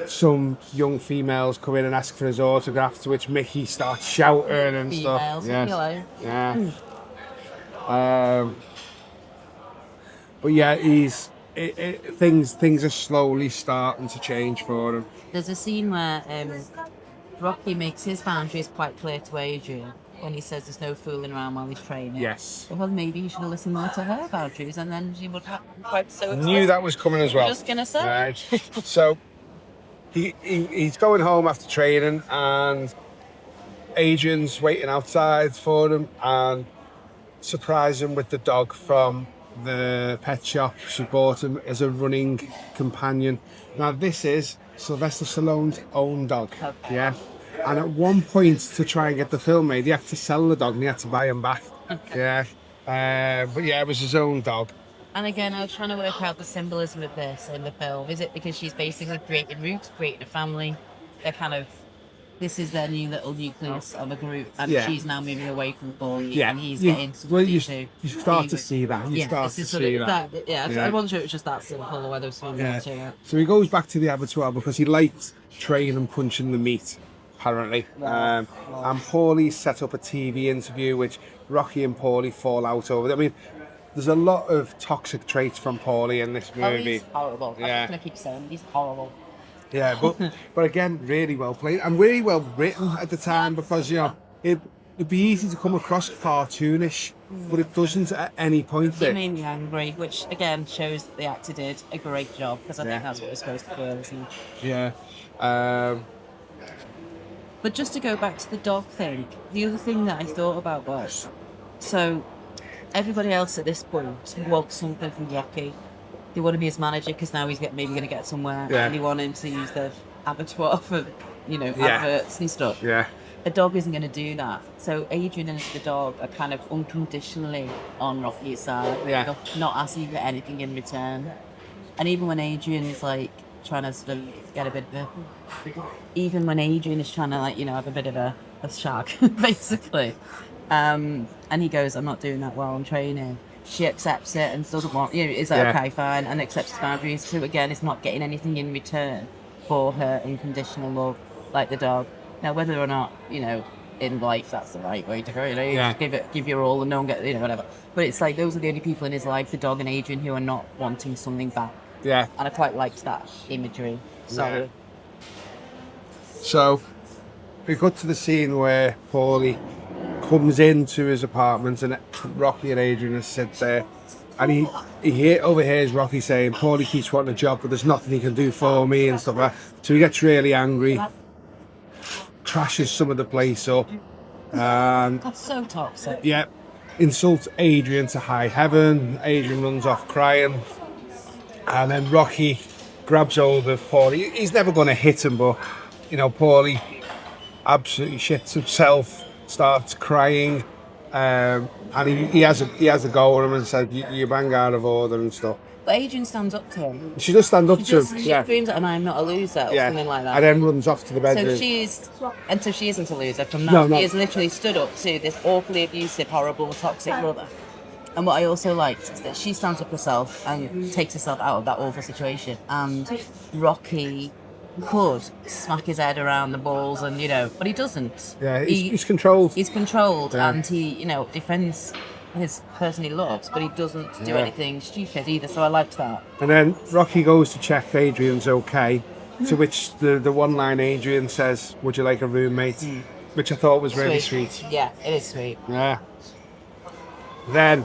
Speaker 1: Some young females come in and ask for his autograph, to which Mickey starts shouting and
Speaker 2: Females,
Speaker 1: stuff. Yes.
Speaker 2: hello.
Speaker 1: Yeah. But yeah, things are slowly starting to change for him.
Speaker 2: There's a scene where Rocky makes his boundaries quite clear to Adrian when he says there's no fooling around while he's training.
Speaker 1: Yes.
Speaker 2: Well, maybe he should have listened more to her boundaries, and then she would have quite so.
Speaker 1: Knew that was coming as well.
Speaker 2: Just gonna say.
Speaker 1: Right. So he's going home after training, and Adrian's waiting outside for him and surprise him with the dog from the pet shop she bought him as a running companion. Now this is Sylvester Stallone's own dog.
Speaker 2: Okay.
Speaker 1: Yeah. And at one point, to try and get the film made, he had to sell the dog and he had to buy him back. Yeah. But yeah, it was his own dog.
Speaker 2: And again, I was trying to work out the symbolism of this in the film. Is it because she's basically creating roots, creating a family? They're kind of, this is their new little nucleus of a group, and
Speaker 1: Yeah.
Speaker 2: she's now moving away from Paulie,
Speaker 1: Yeah.
Speaker 2: and he's getting
Speaker 1: Well, you
Speaker 2: to
Speaker 1: start to see that. You start
Speaker 2: this
Speaker 1: to
Speaker 2: is sort
Speaker 1: see
Speaker 2: of
Speaker 1: that.
Speaker 2: yeah,
Speaker 1: Yeah.
Speaker 2: I wasn't sure it was just that simple or whether it was something more to it.
Speaker 1: So he goes back to the abattoir because he liked training and punching the meat, apparently. And Paulie set up a TV interview, which Rocky and Paulie fall out over. I mean, there's a lot of toxic traits from Paulie in this
Speaker 2: Oh,
Speaker 1: movie.
Speaker 2: he's horrible. I'm
Speaker 1: Yeah.
Speaker 2: just going to keep saying he's horrible.
Speaker 1: Yeah, but again, really well played and really well written at the time, because it'd be easy to come across cartoonish, but it doesn't at any point.
Speaker 2: He made me angry, which again shows that the actor did a great job, because I think that's what we're supposed to feel, isn't it?
Speaker 1: Yeah.
Speaker 2: But just to go back to the dog thing, the other thing that I thought about was, so everybody else at this point wants something from Rocky. They want to be his manager because now he's maybe going to get somewhere,
Speaker 1: Yeah.
Speaker 2: and they want him to use the abattoir for,
Speaker 1: Yeah.
Speaker 2: adverts and stuff.
Speaker 1: Yeah.
Speaker 2: A dog isn't going to do that. So Adrian and the dog are kind of unconditionally on Rocky's side.
Speaker 1: Yeah.
Speaker 2: They're not asking for anything in return. And even when Adrian's like trying to sort of get a bit of even when Adrian is trying to have a bit of a shag, basically. And he goes, I'm not doing that while I'm training. She accepts it and doesn't want, is that
Speaker 1: Yeah.
Speaker 2: okay, fine, and accepts his boundaries. So again, it's not getting anything in return for her unconditional love, like the dog. Now, whether or not, in life that's the right way to go,
Speaker 1: Yeah.
Speaker 2: give your all and no one get, whatever. But it's like those are the only people in his life, the dog and Adrian, who are not wanting something back.
Speaker 1: Yeah.
Speaker 2: And I quite liked that imagery. Sorry.
Speaker 1: Yeah. So we got to the scene where Paulie comes into his apartment and Rocky and Adrian sit there, and he overhears Rocky saying, Paulie keeps wanting a job but there's nothing he can do for me and stuff like that. So he gets really angry, trashes some of the place up, and
Speaker 2: That's so toxic.
Speaker 1: yeah, insults Adrian to high heaven. Adrian runs off crying, and then Rocky grabs hold of Paulie. He's never going to hit him, but Paulie absolutely shits himself, starts crying, and he has a go at him and said, "You bang out of order" and stuff.
Speaker 2: But Adrian stands up to him.
Speaker 1: She does stand up to him,
Speaker 2: She screams, and I'm not a loser, or
Speaker 1: yeah,
Speaker 2: something like that.
Speaker 1: and then runs off to the bedroom.
Speaker 2: So she isn't a loser from that.
Speaker 1: No, no.
Speaker 2: She has literally stood up to this awfully abusive, horrible, toxic brother. And what I also liked is that she stands up herself and takes herself out of that awful situation. And Rocky could smack his head around the balls and, but he doesn't.
Speaker 1: Yeah, he's controlled.
Speaker 2: He's controlled,
Speaker 1: Yeah.
Speaker 2: and he, defends his person he loves, but he doesn't do
Speaker 1: Yeah.
Speaker 2: anything stupid either, so I liked that.
Speaker 1: And then Rocky goes to check Adrian's okay, to which the one line Adrian says, "Would you like a roommate?" Which I thought was really sweet.
Speaker 2: Yeah, it is sweet.
Speaker 1: Yeah. Then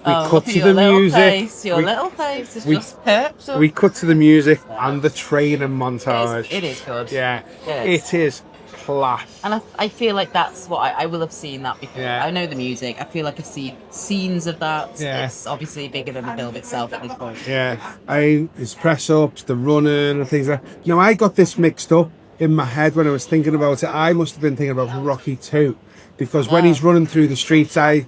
Speaker 1: we cut
Speaker 2: look at
Speaker 1: to
Speaker 2: your
Speaker 1: the
Speaker 2: little
Speaker 1: music.
Speaker 2: face. Your
Speaker 1: We-
Speaker 2: little face is
Speaker 1: we-
Speaker 2: just perked up.
Speaker 1: We cut to the music and the training montage.
Speaker 2: It is good.
Speaker 1: Yeah,
Speaker 2: It is.
Speaker 1: it is class.
Speaker 2: And I feel like that's what I will have seen that before.
Speaker 1: Yeah.
Speaker 2: I know the music. I feel like I've seen scenes of that.
Speaker 1: Yeah.
Speaker 2: It's obviously bigger than the film itself at this point.
Speaker 1: Yeah, his press ups, the running, and things like that. I got this mixed up in my head when I was thinking about it. I must have been thinking about Rocky 2, because when he's running through the streets, I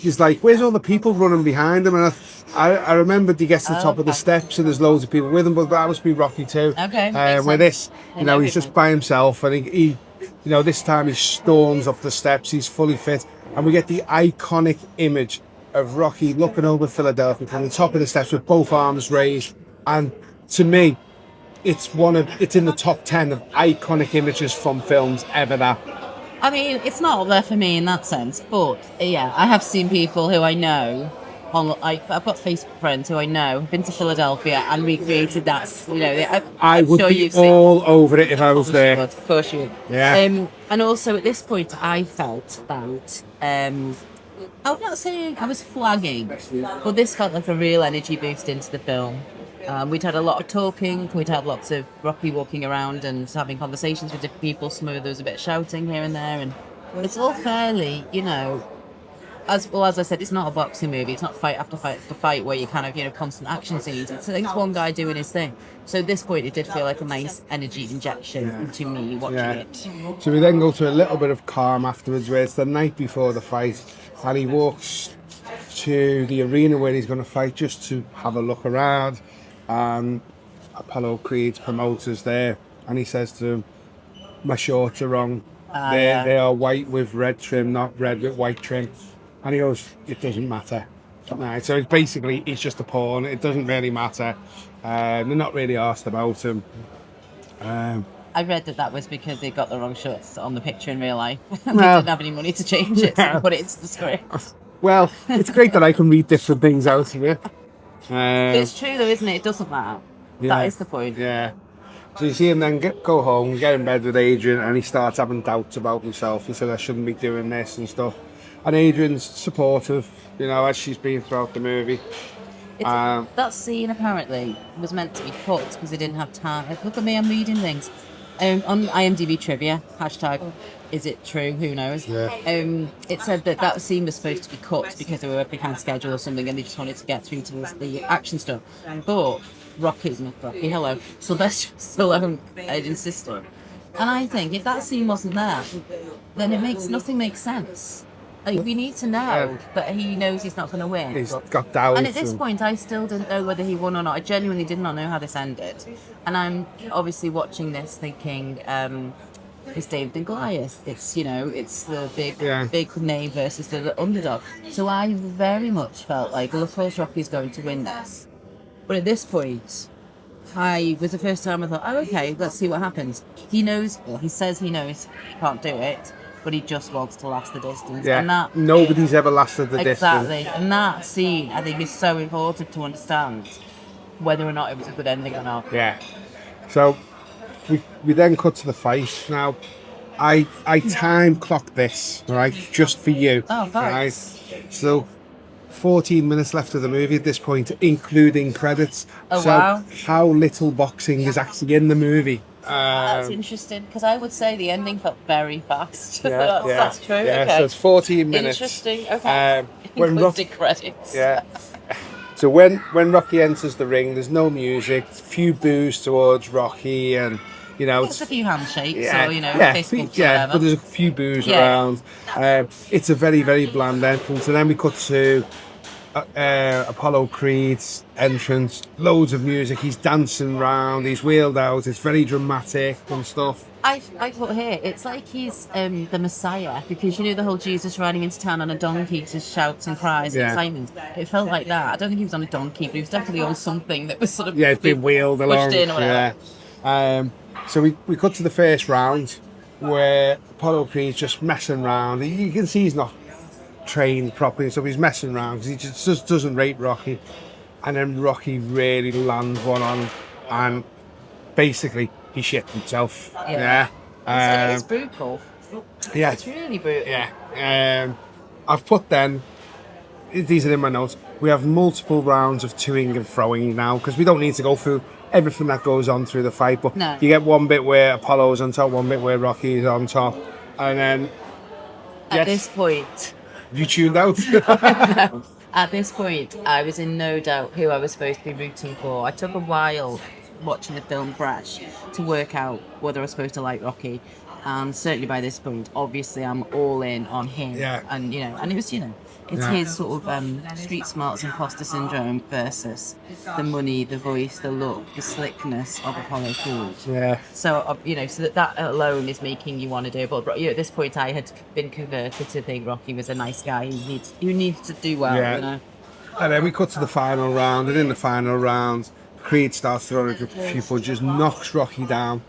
Speaker 1: was like, where's all the people running behind him? And I remembered he gets to the top of the steps and there's loads of people with him, but that must be Rocky 2.
Speaker 2: Okay, makes
Speaker 1: Where
Speaker 2: sense.
Speaker 1: this, he's just by himself, and he this time he storms up the steps, he's fully fit, and we get the iconic image of Rocky looking over Philadelphia from the top of the steps with both arms raised. And to me, it's in the top 10 of iconic images from films ever. That
Speaker 2: I mean, it's not up there for me in that sense, but yeah, I have seen people who I know. I've got Facebook friends who I know have been to Philadelphia and recreated that. You know,
Speaker 1: I
Speaker 2: I'm
Speaker 1: would
Speaker 2: sure
Speaker 1: be
Speaker 2: you've seen.
Speaker 1: all over it if I was there.
Speaker 2: Of course you would.
Speaker 1: Yeah.
Speaker 2: And also at this point, I felt that I'm not saying I was flagging, but this felt like a real energy boost into the film. We'd had a lot of talking. We'd had lots of Rocky walking around and having conversations with different people. Some of there was a bit of shouting here and there, and it's all fairly, you know, as well as I said, it's not a boxing movie. It's not fight after fight after fight where you kind of, you know, constant action scenes. It's, I think it's one guy doing his thing. So at this point, it did feel like a nice energy injection into me watching it.
Speaker 1: So we then go to a little bit of calm afterwards, where it's the night before the fight, and he walks to the arena where he's going to fight just to have a look around. And Apollo Creed's promoters there, and he says to him, "My shorts are wrong. They are white with red trim, not red with white trim." And he goes, "It doesn't matter." Right, so it's basically, he's just a pawn. It doesn't really matter. They're not really asked about him.
Speaker 2: I read that was because they got the wrong shots on the picture in real life. They didn't have any money to change it, so they put it into the script.
Speaker 1: Well, it's great that I can read different things out of it.
Speaker 2: But it's true though, isn't it? It doesn't matter. That is the point.
Speaker 1: Yeah. So you see him then go home, get in bed with Adrian, and he starts having doubts about himself. He said, "I shouldn't be doing this and stuff." And Adrian's supportive, you know, as she's been throughout the movie.
Speaker 2: That scene apparently was meant to be cut because they didn't have time. Look at me, I'm reading things. On IMDb trivia, hashtag is it true? Who knows?
Speaker 1: Yeah.
Speaker 2: It said that scene was supposed to be cut because they were behind schedule or something, and they just wanted to get through to the action stuff. But Sylvester Stallone insisted, and I think if that scene wasn't there, then nothing makes sense. Like, we need to know that he knows he's not going to win.
Speaker 1: He's got doubts.
Speaker 2: And at this point, I still didn't know whether he won or not. I genuinely did not know how this ended. And I'm obviously watching this thinking, it's David and Goliath. It's, you know, it's the big name versus the underdog. So I very much felt like, well, of course Rocky's going to win this. But at this point, was the first time I thought, oh, okay, let's see what happens. He knows, well, he says he knows he can't do it, but he just wants to last the distance.
Speaker 1: Yeah,
Speaker 2: and
Speaker 1: nobody's ever lasted the distance.
Speaker 2: Exactly. And that scene, I think, is so important to understand whether or not it was a good ending or not.
Speaker 1: Yeah. So we then cut to the fight. Now, I time clocked this, right, just for you.
Speaker 2: Oh, thanks.
Speaker 1: Right? So 14 minutes left of the movie at this point, including credits.
Speaker 2: Oh,
Speaker 1: so
Speaker 2: wow.
Speaker 1: How little boxing is actually in the movie.
Speaker 2: That's interesting, because I would say the ending felt very fast.
Speaker 1: Yeah,
Speaker 2: that's true.
Speaker 1: Yeah,
Speaker 2: okay.
Speaker 1: so it's 14 minutes.
Speaker 2: Interesting. Okay.
Speaker 1: When
Speaker 2: Including credits.
Speaker 1: Yeah. So when Rocky enters the ring, there's no music, few boos towards Rocky, and you know,
Speaker 2: it's a few handshakes, or fist bumps,
Speaker 1: but there's a few boos around. It's a very, very bland entrance, and then we cut to Apollo Creed's entrance. Loads of music. He's dancing around. He's wheeled out. It's very dramatic and stuff.
Speaker 2: I thought here it's like he's the Messiah, because you know the whole Jesus riding into town on a donkey to shouts and cries and excitement. It felt like that. I don't think he was on a donkey, but he was definitely on something that was sort of
Speaker 1: it's been wheeled along.
Speaker 2: Pushed in or whatever.
Speaker 1: Yeah. So we cut to the first round where Apollo Creed's just messing around. You can see he's not trained properly, so he's messing around because he just doesn't rate Rocky. And then Rocky really lands one on, and basically he shit himself. Yeah.
Speaker 2: It's brutal.
Speaker 1: Yeah.
Speaker 2: It's really brutal.
Speaker 1: Yeah. I've put then, these are in my notes, we have multiple rounds of toing and throwing now, because we don't need to go through everything that goes on through the fight, but you get one bit where Apollo's on top, one bit where Rocky's on top, and then
Speaker 2: at this point,
Speaker 1: you tuned out.
Speaker 2: No. At this point, I was in no doubt who I was supposed to be rooting for. I took a while watching the film Crash to work out whether I was supposed to like Rocky, and certainly by this point, obviously, I'm all in on him.
Speaker 1: Yeah.
Speaker 2: And and it was it's his sort of street smarts imposter syndrome versus the money, the voice, the look, the slickness of Apollo Creed.
Speaker 1: Yeah.
Speaker 2: So so that alone is making you want to do it. But at this point, I had been converted to think Rocky was a nice guy who needs to do well.
Speaker 1: Yeah. And then we cut to the final round, and in the final round, Creed starts throwing a few punches, knocks Rocky down.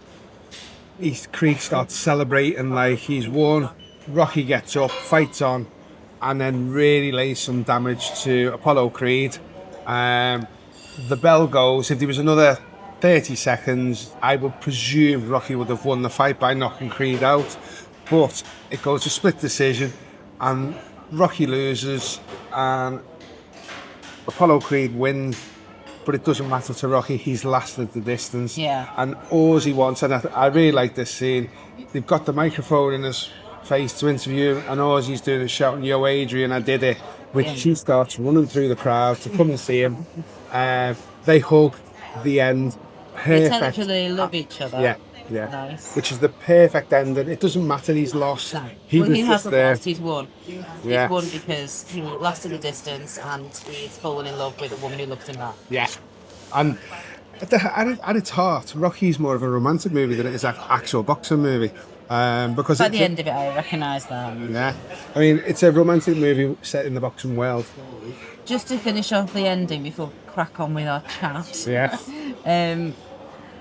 Speaker 1: Creed starts celebrating like he's won. Rocky gets up, fights on, and then really lays some damage to Apollo Creed. The bell goes. If there was another 30 seconds, I would presume Rocky would have won the fight by knocking Creed out. But it goes to split decision, and Rocky loses, and Apollo Creed wins. But it doesn't matter to Rocky, he's lasted the distance.
Speaker 2: Yeah.
Speaker 1: And all he wants, and I really like this scene, they've got the microphone in his face to interview him, and all he's doing is shouting, "Yo, Adrian, I did it," which she starts running through the crowd to come and see him. They hug, the end.
Speaker 2: They
Speaker 1: Perfect.
Speaker 2: tell each other they love each other.
Speaker 1: Yeah, yeah.
Speaker 2: Nice.
Speaker 1: Which is the perfect ending. It doesn't matter he's lost.
Speaker 2: No.
Speaker 1: He
Speaker 2: Well,
Speaker 1: was
Speaker 2: he
Speaker 1: just
Speaker 2: hasn't
Speaker 1: there.
Speaker 2: lost, he's won.
Speaker 1: Yeah.
Speaker 2: He's won because he lasted the distance and he's fallen in love with a woman who loves him back.
Speaker 1: Yeah. And at its heart, Rocky's more of a romantic movie than it is an actual boxing movie. Because
Speaker 2: By the end of it, I recognise that.
Speaker 1: yeah, I mean, it's a romantic movie set in the boxing world.
Speaker 2: Just to finish off the ending before we crack on with our chat.
Speaker 1: Yeah.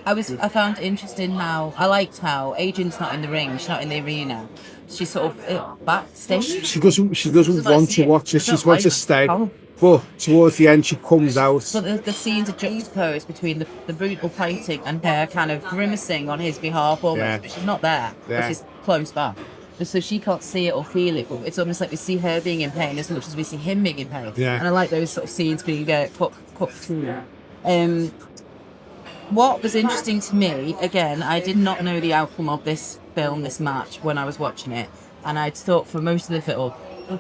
Speaker 2: I found it interesting I liked how Adrian's not in the ring, she's not in the arena. She's sort of backstage.
Speaker 1: She doesn't want to watch it. She just wants to stay.
Speaker 2: Oh.
Speaker 1: But towards the end, she comes out.
Speaker 2: But the scenes are juxtaposed between the brutal fighting and her kind of grimacing on his behalf almost.
Speaker 1: Yeah.
Speaker 2: But she's not there,
Speaker 1: Yeah.
Speaker 2: but she's close by. So she can't see it or feel it, but it's almost like we see her being in pain as much as we see him being in pain.
Speaker 1: Yeah.
Speaker 2: And I like those sort of scenes being cut to. What was interesting to me, again, I did not know the outcome of this film, this match, when I was watching it. And I thought for most of the film,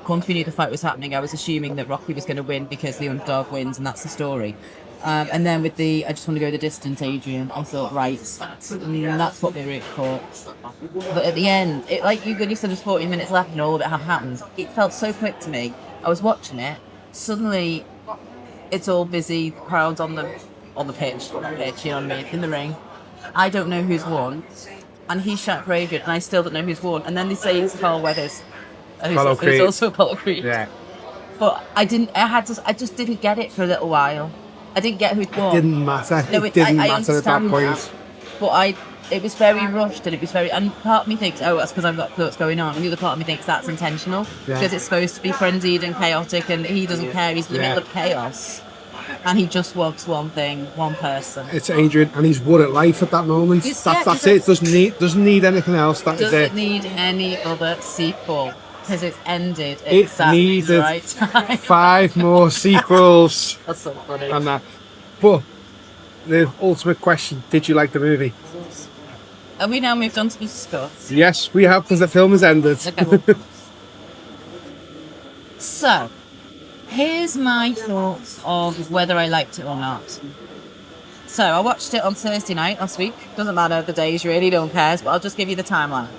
Speaker 2: once we knew the fight was happening, I was assuming that Rocky was going to win because the underdog wins and that's the story. And then with the I just want to go the distance, Adrian, I thought, right, that's what they were for. But at the end, like you said, there's 40 minutes left and all of it had happened. It felt so quick to me. I was watching it, suddenly it's all busy, the crowd's on the pitch, you know what I mean, in the ring. I don't know who's won, and he's shouting for Adrian, and I still don't know who's won. And then they say it's Carl Weathers, who's also Apollo Creed.
Speaker 1: Yeah.
Speaker 2: But I just didn't get it for a little while. I didn't get who'd won.
Speaker 1: It didn't matter.
Speaker 2: No,
Speaker 1: it didn't
Speaker 2: I
Speaker 1: matter at that
Speaker 2: understand
Speaker 1: point.
Speaker 2: that, but it was very rushed and and part of me thinks, oh, that's because I've got what's going on, and the other part of me thinks that's intentional because it's supposed to be frenzied and chaotic, and he doesn't care. He's in the middle of chaos, and he just wants one thing, one person.
Speaker 1: It's Adrian, and he's won at life at that moment. That's it. Doesn't need anything else. That is it.
Speaker 2: Doesn't need any other sequel because it's ended
Speaker 1: It
Speaker 2: exactly
Speaker 1: needed
Speaker 2: the right time.
Speaker 1: 5 more sequels.
Speaker 2: That's so funny.
Speaker 1: And that. But the ultimate question: did you like the movie?
Speaker 2: And we now moved on to discuss.
Speaker 1: Yes, we have, because the film has ended.
Speaker 2: Okay. So, here's my thoughts of whether I liked it or not. So, I watched it on Thursday night last week. Doesn't matter the days, really, don't care, but I'll just give you the timeline.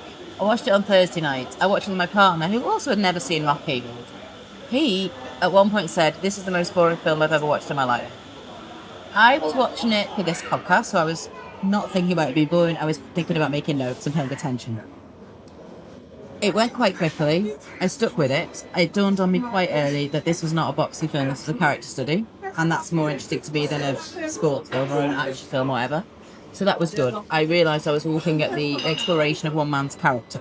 Speaker 2: I watched it on Thursday night. I watched it with my partner, who also had never seen Rocky. He, at one point, said, "This is the most boring film I've ever watched in my life." I was watching it for this podcast, so I was not thinking about it being boring. I was thinking about making notes and paying attention. It went quite quickly. I stuck with it. It dawned on me quite early that this was not a boxing film, this was a character study. And that's more interesting to me than a sports film or an action film or whatever. So that was good. I realised I was looking at the exploration of one man's character.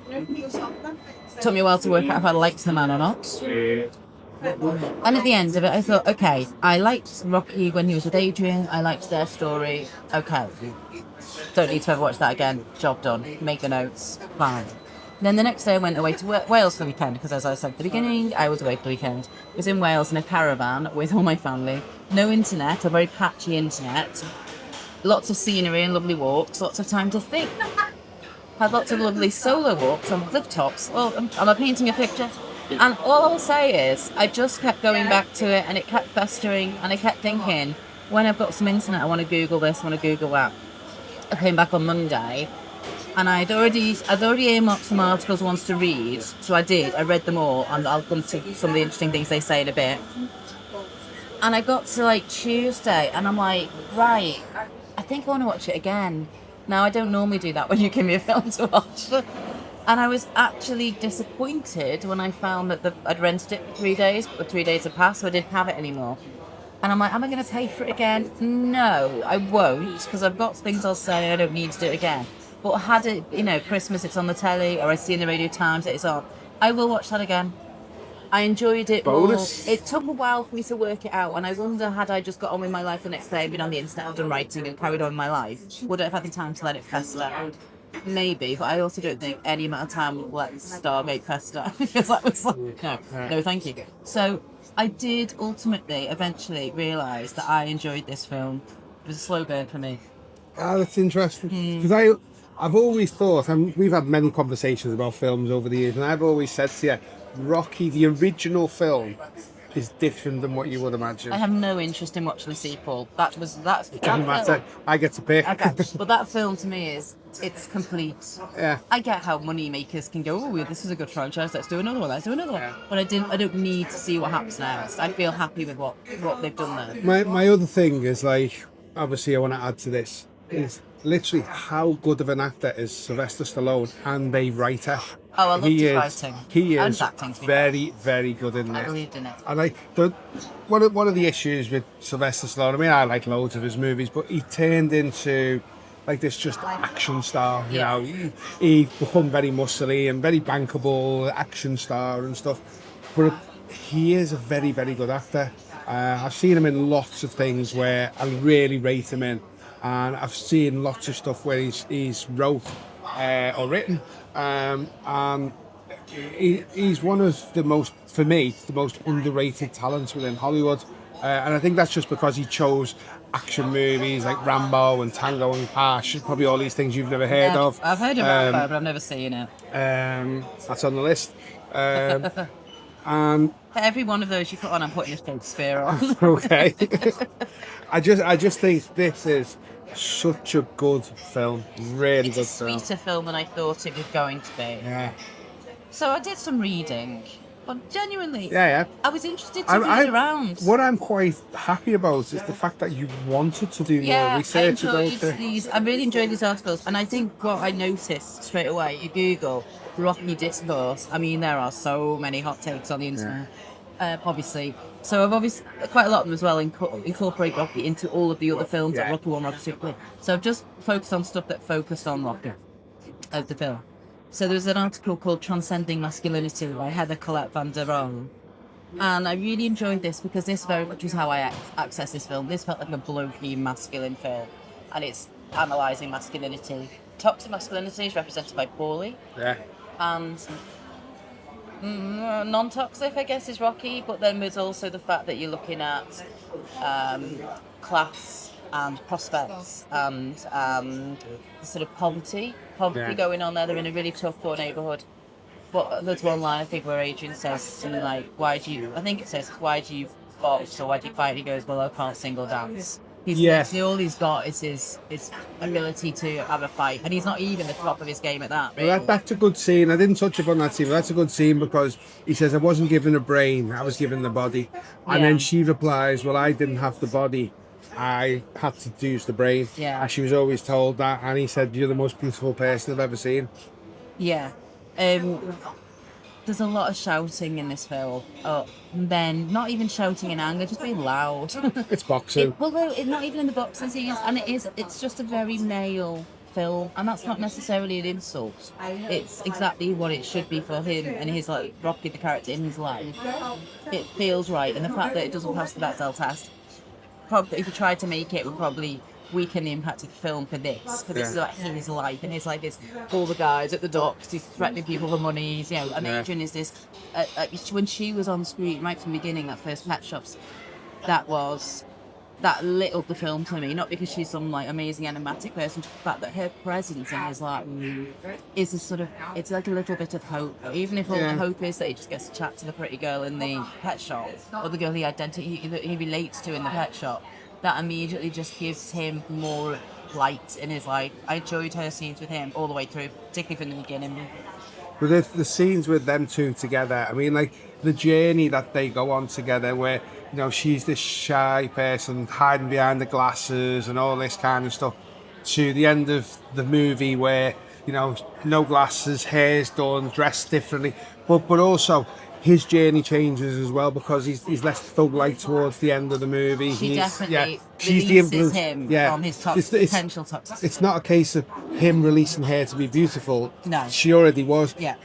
Speaker 2: Took me a while to work out if I liked the man or not. And at the end of it, I thought, okay, I liked Rocky when he was with Adrian. I liked their story. Okay. Don't need to ever watch that again. Job done. Make the notes. Fine. Then the next day I went away to Wales for the weekend because, as I said at the beginning, I was away for the weekend. I was in Wales in a caravan with all my family. No internet, a very patchy internet. Lots of scenery and lovely walks. Lots of time to think. Had lots of lovely solo walks on cliff tops. Well, am I painting a picture? And all I'll say is, I just kept going back to it and it kept festering and I kept thinking, when I've got some internet, I want to Google this, I want to Google that. I came back on Monday and I'd already earmarked some articles I wanted to read, so I did. I read them all and I'll come to some of the interesting things they say in a bit. And I got to like Tuesday and I'm like, right, I think I want to watch it again. Now, I don't normally do that when you give me a film to watch. And I was actually disappointed when I found that I'd rented it for 3 days, but 3 days had passed, so I didn't have it anymore. And I'm like, am I going to pay for it again? No, I won't, because I've got things I'll say. I don't need to do it again. But had it, Christmas, it's on the telly, or I see in the Radio Times that it's on, I will watch that again. I enjoyed it more.
Speaker 1: Bonus.
Speaker 2: It took a while for me to work it out, and I wonder, had I just got on with my life the next day, been on the internet, done writing, and carried on with my life, would I have had the time to let it fester? Maybe, but I also don't think any amount of time would let Stargate fester, because that was like, no, thank you. So I did ultimately, eventually, realise that I enjoyed this film. It was a slow burn for me.
Speaker 1: Ah, that's interesting. Because I've always thought, and we've had many conversations about films over the years, and I've always said to you, Rocky, the original film, is different than what you would imagine.
Speaker 2: I have no interest in watching the sequel. That's
Speaker 1: It doesn't matter. I get to pick.
Speaker 2: Okay, but that film to me it's complete.
Speaker 1: Yeah.
Speaker 2: I get how money makers can go, oh, this is a good franchise, let's do another one,
Speaker 1: Yeah.
Speaker 2: But I don't need to see what happens next. I feel happy with what they've done there.
Speaker 1: My other thing is, like, obviously I want to add to this, is literally how good of an actor is Sylvester Stallone and a writer.
Speaker 2: Oh, I loved his writing.
Speaker 1: He
Speaker 2: And
Speaker 1: is
Speaker 2: acting, to be
Speaker 1: very, very good in
Speaker 2: I
Speaker 1: this.
Speaker 2: believed in it.
Speaker 1: And one of the issues with Sylvester Stallone, I mean, I like loads of his movies, but he turned into like this just action star, you
Speaker 2: Yeah.
Speaker 1: know. He become very muscly and very bankable action star and stuff. But he is a very, very good actor. I've seen him in lots of things where I really rate him in, and I've seen lots of stuff where he's wrote or written, and he's one of the most, for me, the most underrated talents within Hollywood. And I think that's just because he chose action movies like Rambo and Tango and Cash, probably all these things you've never heard of.
Speaker 2: I've heard of it, but I've never seen it.
Speaker 1: That's on the list. And
Speaker 2: Every one of those you put on, I'm putting a Shakespeare on.
Speaker 1: okay, I just think this is such a good film, really
Speaker 2: It's
Speaker 1: good
Speaker 2: a
Speaker 1: film.
Speaker 2: sweeter film than I thought it was going to be.
Speaker 1: Yeah,
Speaker 2: So I did some reading, but genuinely,
Speaker 1: yeah.
Speaker 2: I was interested to read around.
Speaker 1: What I'm quite happy about is the fact that you wanted to do more
Speaker 2: Yeah,
Speaker 1: research about it.
Speaker 2: I really enjoyed these articles, and I think what I noticed straight away, you Google Rocky discourse. I mean, there are so many hot takes on the internet, obviously. So I've obviously quite a lot of them as well incorporate Rocky into all of the other films, like
Speaker 1: Yeah.
Speaker 2: Rocky 1, Rocky 2, 3. So I've just focused on stuff that focused on Rocky of the film. So there was an article called Transcending Masculinity by Heather Collette van der Rohe. And I really enjoyed this because this very much was how I accessed this film. This felt like a blokey masculine film. And it's analysing masculinity. Toxic masculinity is represented by Paulie.
Speaker 1: Yeah,
Speaker 2: And non-toxic, I guess, is Rocky. But then there's also the fact that you're looking at class and prospects and sort of poverty
Speaker 1: Yeah.
Speaker 2: going on there. They're in a really tough poor neighbourhood. But there's one line I think where Adrian says something like, why do you box or why do you fight? He goes, well, I can't single dance. All he's got is his ability to have a fight, and he's not even the top of his game at that. Really.
Speaker 1: well, that's a good scene. I didn't touch upon that scene, but that's a good scene because he says, I wasn't given a brain, I was given the body. And
Speaker 2: Yeah.
Speaker 1: then she replies, well, I didn't have the body, I had to use the brain.
Speaker 2: Yeah.
Speaker 1: And she was always told that, and he said, you're the most beautiful person I've ever seen.
Speaker 2: Yeah. There's a lot of shouting in this film. Men not even shouting in anger, just being loud.
Speaker 1: It's boxing.
Speaker 2: It's not even in the boxing scenes, and it's just a very male film, and that's not necessarily an insult. It's exactly what it should be for him and his, like, Rocky the character in his life. It feels right, and the fact that it doesn't pass the Bechdel test, probably if you tried to make it, would probably weaken the impact of the film for this, because this is like his life, and it's like this, all the guys at the docks, he's threatening people for money, and Adrian is this, when she was on screen right from the beginning, that first Pet Shops, that lit up the film to me, not because she's some like amazing animatic person, just the fact that her presence in his life is a sort of, it's like a little bit of hope, even if all the hope is that he just gets to chat to the pretty girl in the pet shop, or the girl that he relates to in the pet shop. That immediately just gives him more light in his life. I enjoyed her scenes with him all the way through, particularly from the beginning.
Speaker 1: But the scenes with them two together, I mean, like, the journey that they go on together where, you know, she's this shy person hiding behind the glasses and all this kind of stuff, to the end of the movie where, you know, no glasses, hair's done, dressed differently, but also his journey changes as well because he's less thug-like towards the end of the movie.
Speaker 2: She definitely
Speaker 1: she's the
Speaker 2: releases
Speaker 1: influence.
Speaker 2: him
Speaker 1: Yeah,
Speaker 2: from his potential toxicity.
Speaker 1: it's not a case of him releasing her to be beautiful.
Speaker 2: No.
Speaker 1: She already was.
Speaker 2: Yeah.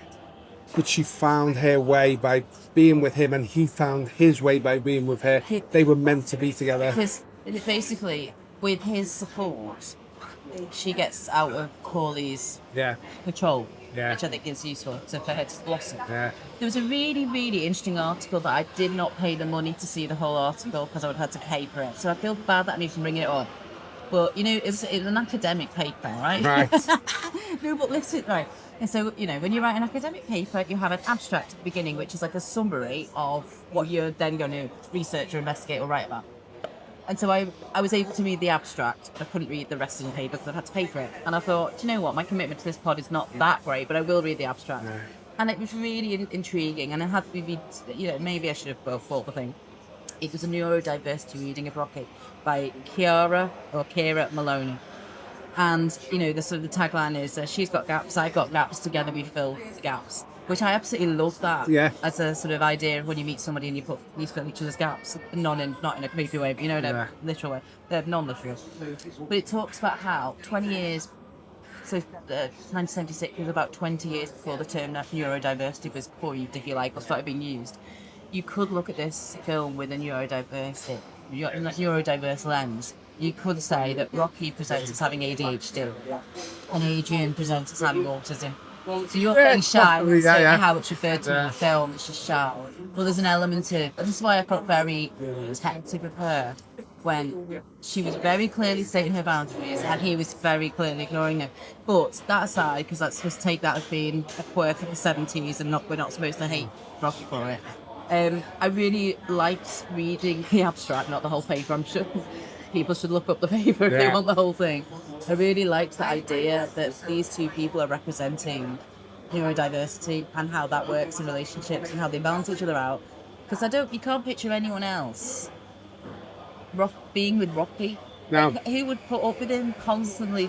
Speaker 1: But she found her way by being with him, and he found his way by being with her. They were meant to be together.
Speaker 2: Because basically, with his support, she gets out of Corley's control, which I think is useful for her to blossom.
Speaker 1: Yeah.
Speaker 2: There was a really, really interesting article that I did not pay the money to see the whole article because I would have had to pay for it. So I feel bad that I need to bring it up. But, it's an academic paper, right?
Speaker 1: Right.
Speaker 2: No, but listen, right. And so, when you write an academic paper, you have an abstract at the beginning, which is like a summary of what you're then going to research or investigate or write about. And so I was able to read the abstract, but I couldn't read the rest of the paper because I had to pay for it. And I thought, do you know what? My commitment to this pod is not that great, but I will read the abstract. Yeah. And it was really intriguing. And I had to read, maybe I should have both bought the thing. It was a neurodiversity reading of Rocky by Kira Maloney. And, the sort of the tagline is, she's got gaps, I've got gaps, together we fill gaps. Which I absolutely love that as a sort of idea of when you meet somebody and you fill each other's gaps, not in a creepy way, but in a literal way. They're non-literal. But it talks about how 20 years, so 1976 was about 20 years before the term neurodiversity was coined, if you like, or started being used. You could look at this film with a neurodiverse lens. You could say that Rocky presents as having ADHD and Adrian presents as having autism. So you're saying shy, how it's referred to in the film, it's just shy. Well, there's an element of, and this is why I felt very protective of her, when she was very clearly stating her boundaries and he was very clearly ignoring them. But that aside, because let's just take that as being a quirk of the 70s and we're not supposed to hate Rocky for it. I really liked reading the abstract, not the whole paper. I'm sure people should look up the paper if they want the whole thing. I really liked the idea that these two people are representing neurodiversity and how that works in relationships and how they balance each other out. Because you can't picture anyone else being with Rocky.
Speaker 1: No.
Speaker 2: Who would put up with him constantly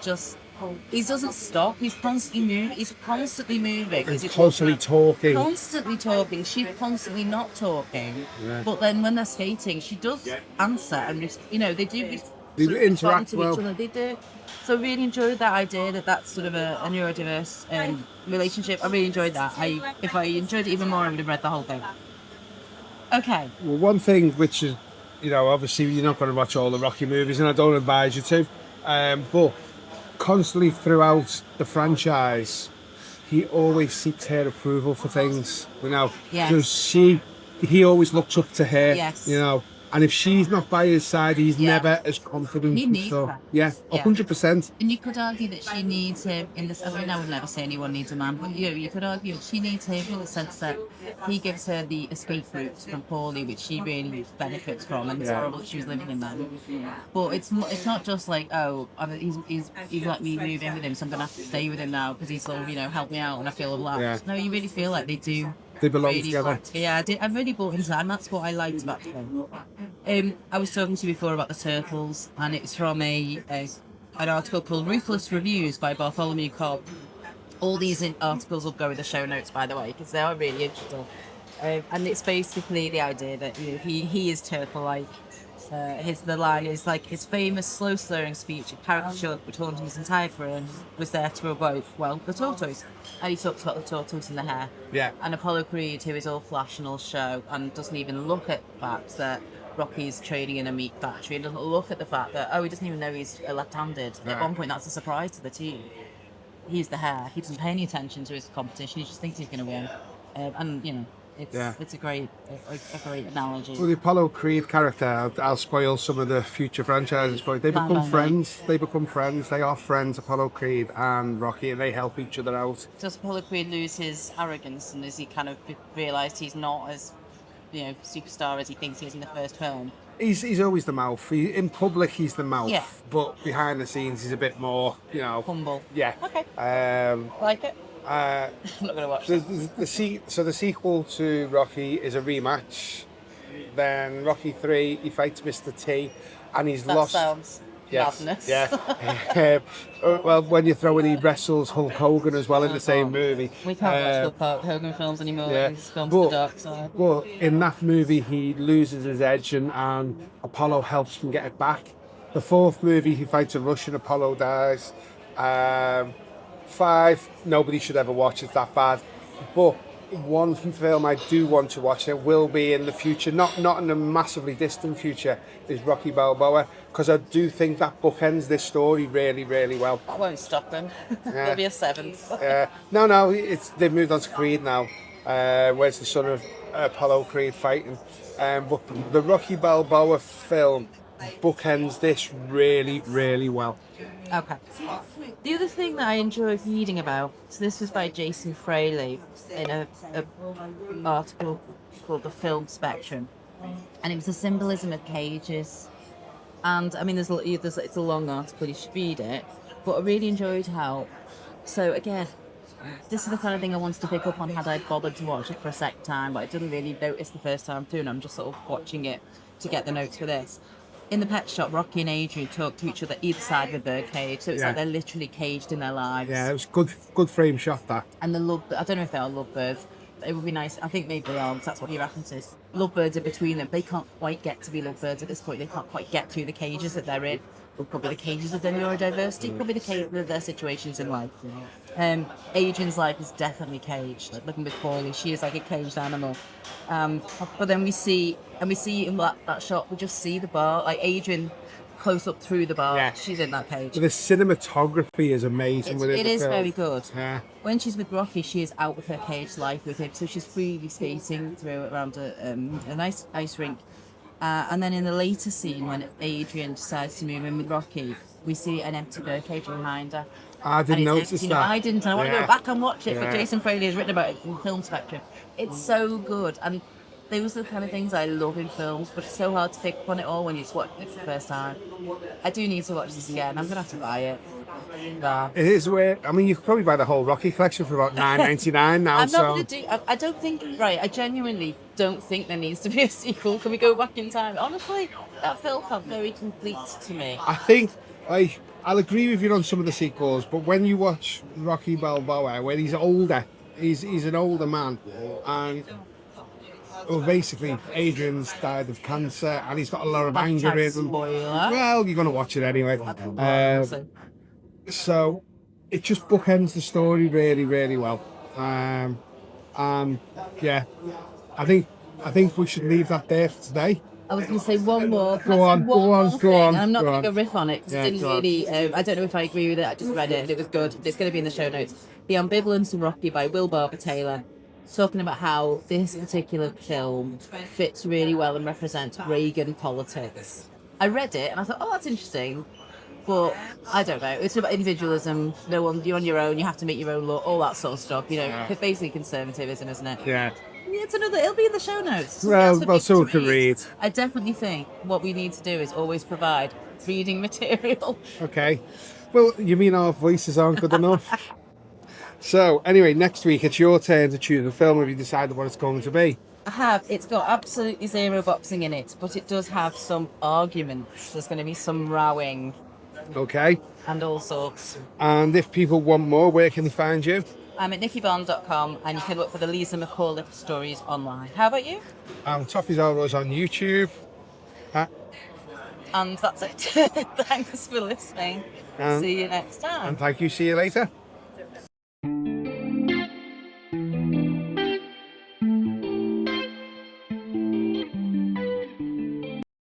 Speaker 2: he doesn't stop. He's constantly moving. He's constantly moving.
Speaker 1: He's constantly talking.
Speaker 2: Constantly talking. She's constantly not talking. Yeah. But then when they're skating, she does answer, and they do.
Speaker 1: They interact well.
Speaker 2: Each other. They do. So I really enjoyed that idea that that's sort of a neurodiverse relationship. I really enjoyed that. If I enjoyed it even more, I would have read the whole thing. Okay.
Speaker 1: Well, one thing which is, obviously you're not going to watch all the Rocky movies, and I don't advise you to, but constantly throughout the franchise, he always seeks her approval for things, because he always looks up to her, and if she's not by his side, he's never as confident.
Speaker 2: He needs her.
Speaker 1: 100%.
Speaker 2: And you could argue that she needs him in this. I mean, I would never say anyone needs a man, but you could argue that she needs him in the sense that he gives her the escape route from Paulie, which she really benefits from, and it's horrible that she was living in that. But it's not just like, he's let me move in with him, so I'm gonna have to stay with him now because he's sort of helped me out and I feel loved. Yeah. No, you really feel like they do.
Speaker 1: They belong together.
Speaker 2: I really bought into that, and that's what I liked about the film. I was talking to you before about the turtles, and it's from an article called Ruthless Reviews by Bartholomew Cobb. All these articles will go with the show notes, by the way, because they are really interesting. And it's basically the idea that he is turtle-like. The line is like his famous slow slurring speech, a caricature which haunted his entire career, was there to evoke, the tortoise. And he talks about the tortoise in the hair. Yeah. And Apollo Creed, who is all flash and all show and doesn't even look at the fact that Rocky's trading in a meat factory, and doesn't look at the fact that, he doesn't even know he's left-handed. At one point, that's a surprise to the team. He's the hair. He doesn't pay any attention to his competition. He just thinks he's going to win. It's a great analogy.
Speaker 1: Well, the Apollo Creed character, I'll spoil some of the future franchises for you. They become friends. They are friends, Apollo Creed and Rocky, and they help each other out.
Speaker 2: Does Apollo Creed lose his arrogance, and has he kind of realised he's not as superstar as he thinks he is in the first film?
Speaker 1: He's always the mouth. In public, he's the mouth, but behind the scenes, he's a bit more,
Speaker 2: humble.
Speaker 1: Yeah.
Speaker 2: Okay. Like it. I'm not going to watch
Speaker 1: the sequel to Rocky is a rematch. Then Rocky 3, he fights Mr. T, and he's lost.
Speaker 2: Sounds
Speaker 1: Yes.
Speaker 2: madness.
Speaker 1: Yeah. Well, when you throw in he wrestles Hulk Hogan as well in the same movie.
Speaker 2: We can't watch the Hulk Hogan films anymore.
Speaker 1: Yeah.
Speaker 2: He's gone to the
Speaker 1: But,
Speaker 2: dark side.
Speaker 1: but in that movie, he loses his edge and Apollo helps him get it back. The fourth movie, he fights a Russian, Apollo dies. 5, nobody should ever watch, it's that bad. But one film I do want to watch, it will be in the future, not in a massively distant future, is Rocky Balboa, because I do think that bookends this story really, really well.
Speaker 2: I won't stop them. There'll be a 7th.
Speaker 1: No, they've moved on to Creed now. Where's the son of Apollo Creed fighting? But the Rocky Balboa film bookends this really, really well.
Speaker 2: Okay. The other thing that I enjoyed reading about, so this was by Jason Fraley in a article called The Film Spectrum, and it was the symbolism of cages. And I mean, it's a long article, you should read it, but I really enjoyed how. So again, this is the kind of thing I wanted to pick up on had I bothered to watch it for a second time, but I didn't really notice the first time through, and I'm just sort of watching it to get the notes for this. In the pet shop, Rocky and Adrian talk to each other either side of a bird cage, so it's like they're literally caged in their lives.
Speaker 1: Yeah, it was good frame shot, that.
Speaker 2: And I don't know if they are lovebirds. It would be nice. I think maybe they are, because that's what he references. Lovebirds are between them. They can't quite get to be lovebirds at this point. They can't quite get through the cages that they're in. Or probably the cages of their neurodiversity, probably the cages of their situations in life. Adrian's life is definitely caged. Like looking with Paulie, she is like a caged animal. But then we see in that shot, we just see the bar, like Adrian close up through the bar.
Speaker 1: Yeah.
Speaker 2: She's in that cage.
Speaker 1: The cinematography is amazing with it.
Speaker 2: It is very good.
Speaker 1: Yeah.
Speaker 2: When she's with Rocky, she is out with her caged life with him, so she's freely skating through around a nice ice rink. And then in the later scene, when Adrian decides to move in with Rocky, we see an empty bird cage behind her.
Speaker 1: I didn't notice
Speaker 2: empty.
Speaker 1: that.
Speaker 2: No, I didn't. I want to go back and watch it, but
Speaker 1: Yeah.
Speaker 2: Jason Fraley has written about it in Film Spectrum. It's so good, and those are the kind of things I love in films, but it's so hard to pick up on it all when you just watch it for the first time. I do need to watch this again. I'm going to have to buy it. Nah.
Speaker 1: It is weird. I mean, you could probably buy the whole Rocky collection for about $9.99 now.
Speaker 2: I'm not going to do. I don't think. Right. I genuinely don't think there needs to be a sequel. Can we go back in time? Honestly, that film felt very complete to me.
Speaker 1: I think, like, I'll agree with you on some of the sequels, but when you watch Rocky Balboa, when he's older, he's an older man, and well, basically, Adrian's died of cancer, and he's got a lot of anger in him.
Speaker 2: Spoiler.
Speaker 1: Well, you're going to watch it anyway. So it just bookends the story really, really well. Yeah, I think we should leave that there for today.
Speaker 2: I was going to say one more.
Speaker 1: Go on.
Speaker 2: I'm not
Speaker 1: go
Speaker 2: going to
Speaker 1: on.
Speaker 2: go riff on it because
Speaker 1: Yeah,
Speaker 2: it didn't
Speaker 1: go on.
Speaker 2: really. I don't know if I agree with it. I just read it and it was good. It's going to be in the show notes. The Ambivalence of Rocky by Will Barber Taylor, talking about how this particular film fits really well and represents Reagan politics. I read it and I thought, oh, that's interesting. But I don't know. It's about individualism. No one, you're on your own. You have to make your own law. All that sort of stuff. You know, basically conservatism, isn't it?
Speaker 1: Yeah.
Speaker 2: Yeah, it's another. It'll be in the show notes.
Speaker 1: Well, so we can read.
Speaker 2: I definitely think what we need to do is always provide reading material.
Speaker 1: Okay. Well, you mean our voices aren't good enough? So, anyway, next week it's your turn to choose a film. Have you decided what it's going to be?
Speaker 2: I have. It's got absolutely zero boxing in it, but it does have some arguments. There's going to be some rowing.
Speaker 1: Okay.
Speaker 2: And all sorts.
Speaker 1: And if people want more, where can they find you?
Speaker 2: I'm at nickybond.com and you can look for the Lisa McAuliffe stories online. How about you?
Speaker 1: Toffee's Always on YouTube.
Speaker 2: And that's it. Thanks for listening. See you next time.
Speaker 1: And thank you. See you later.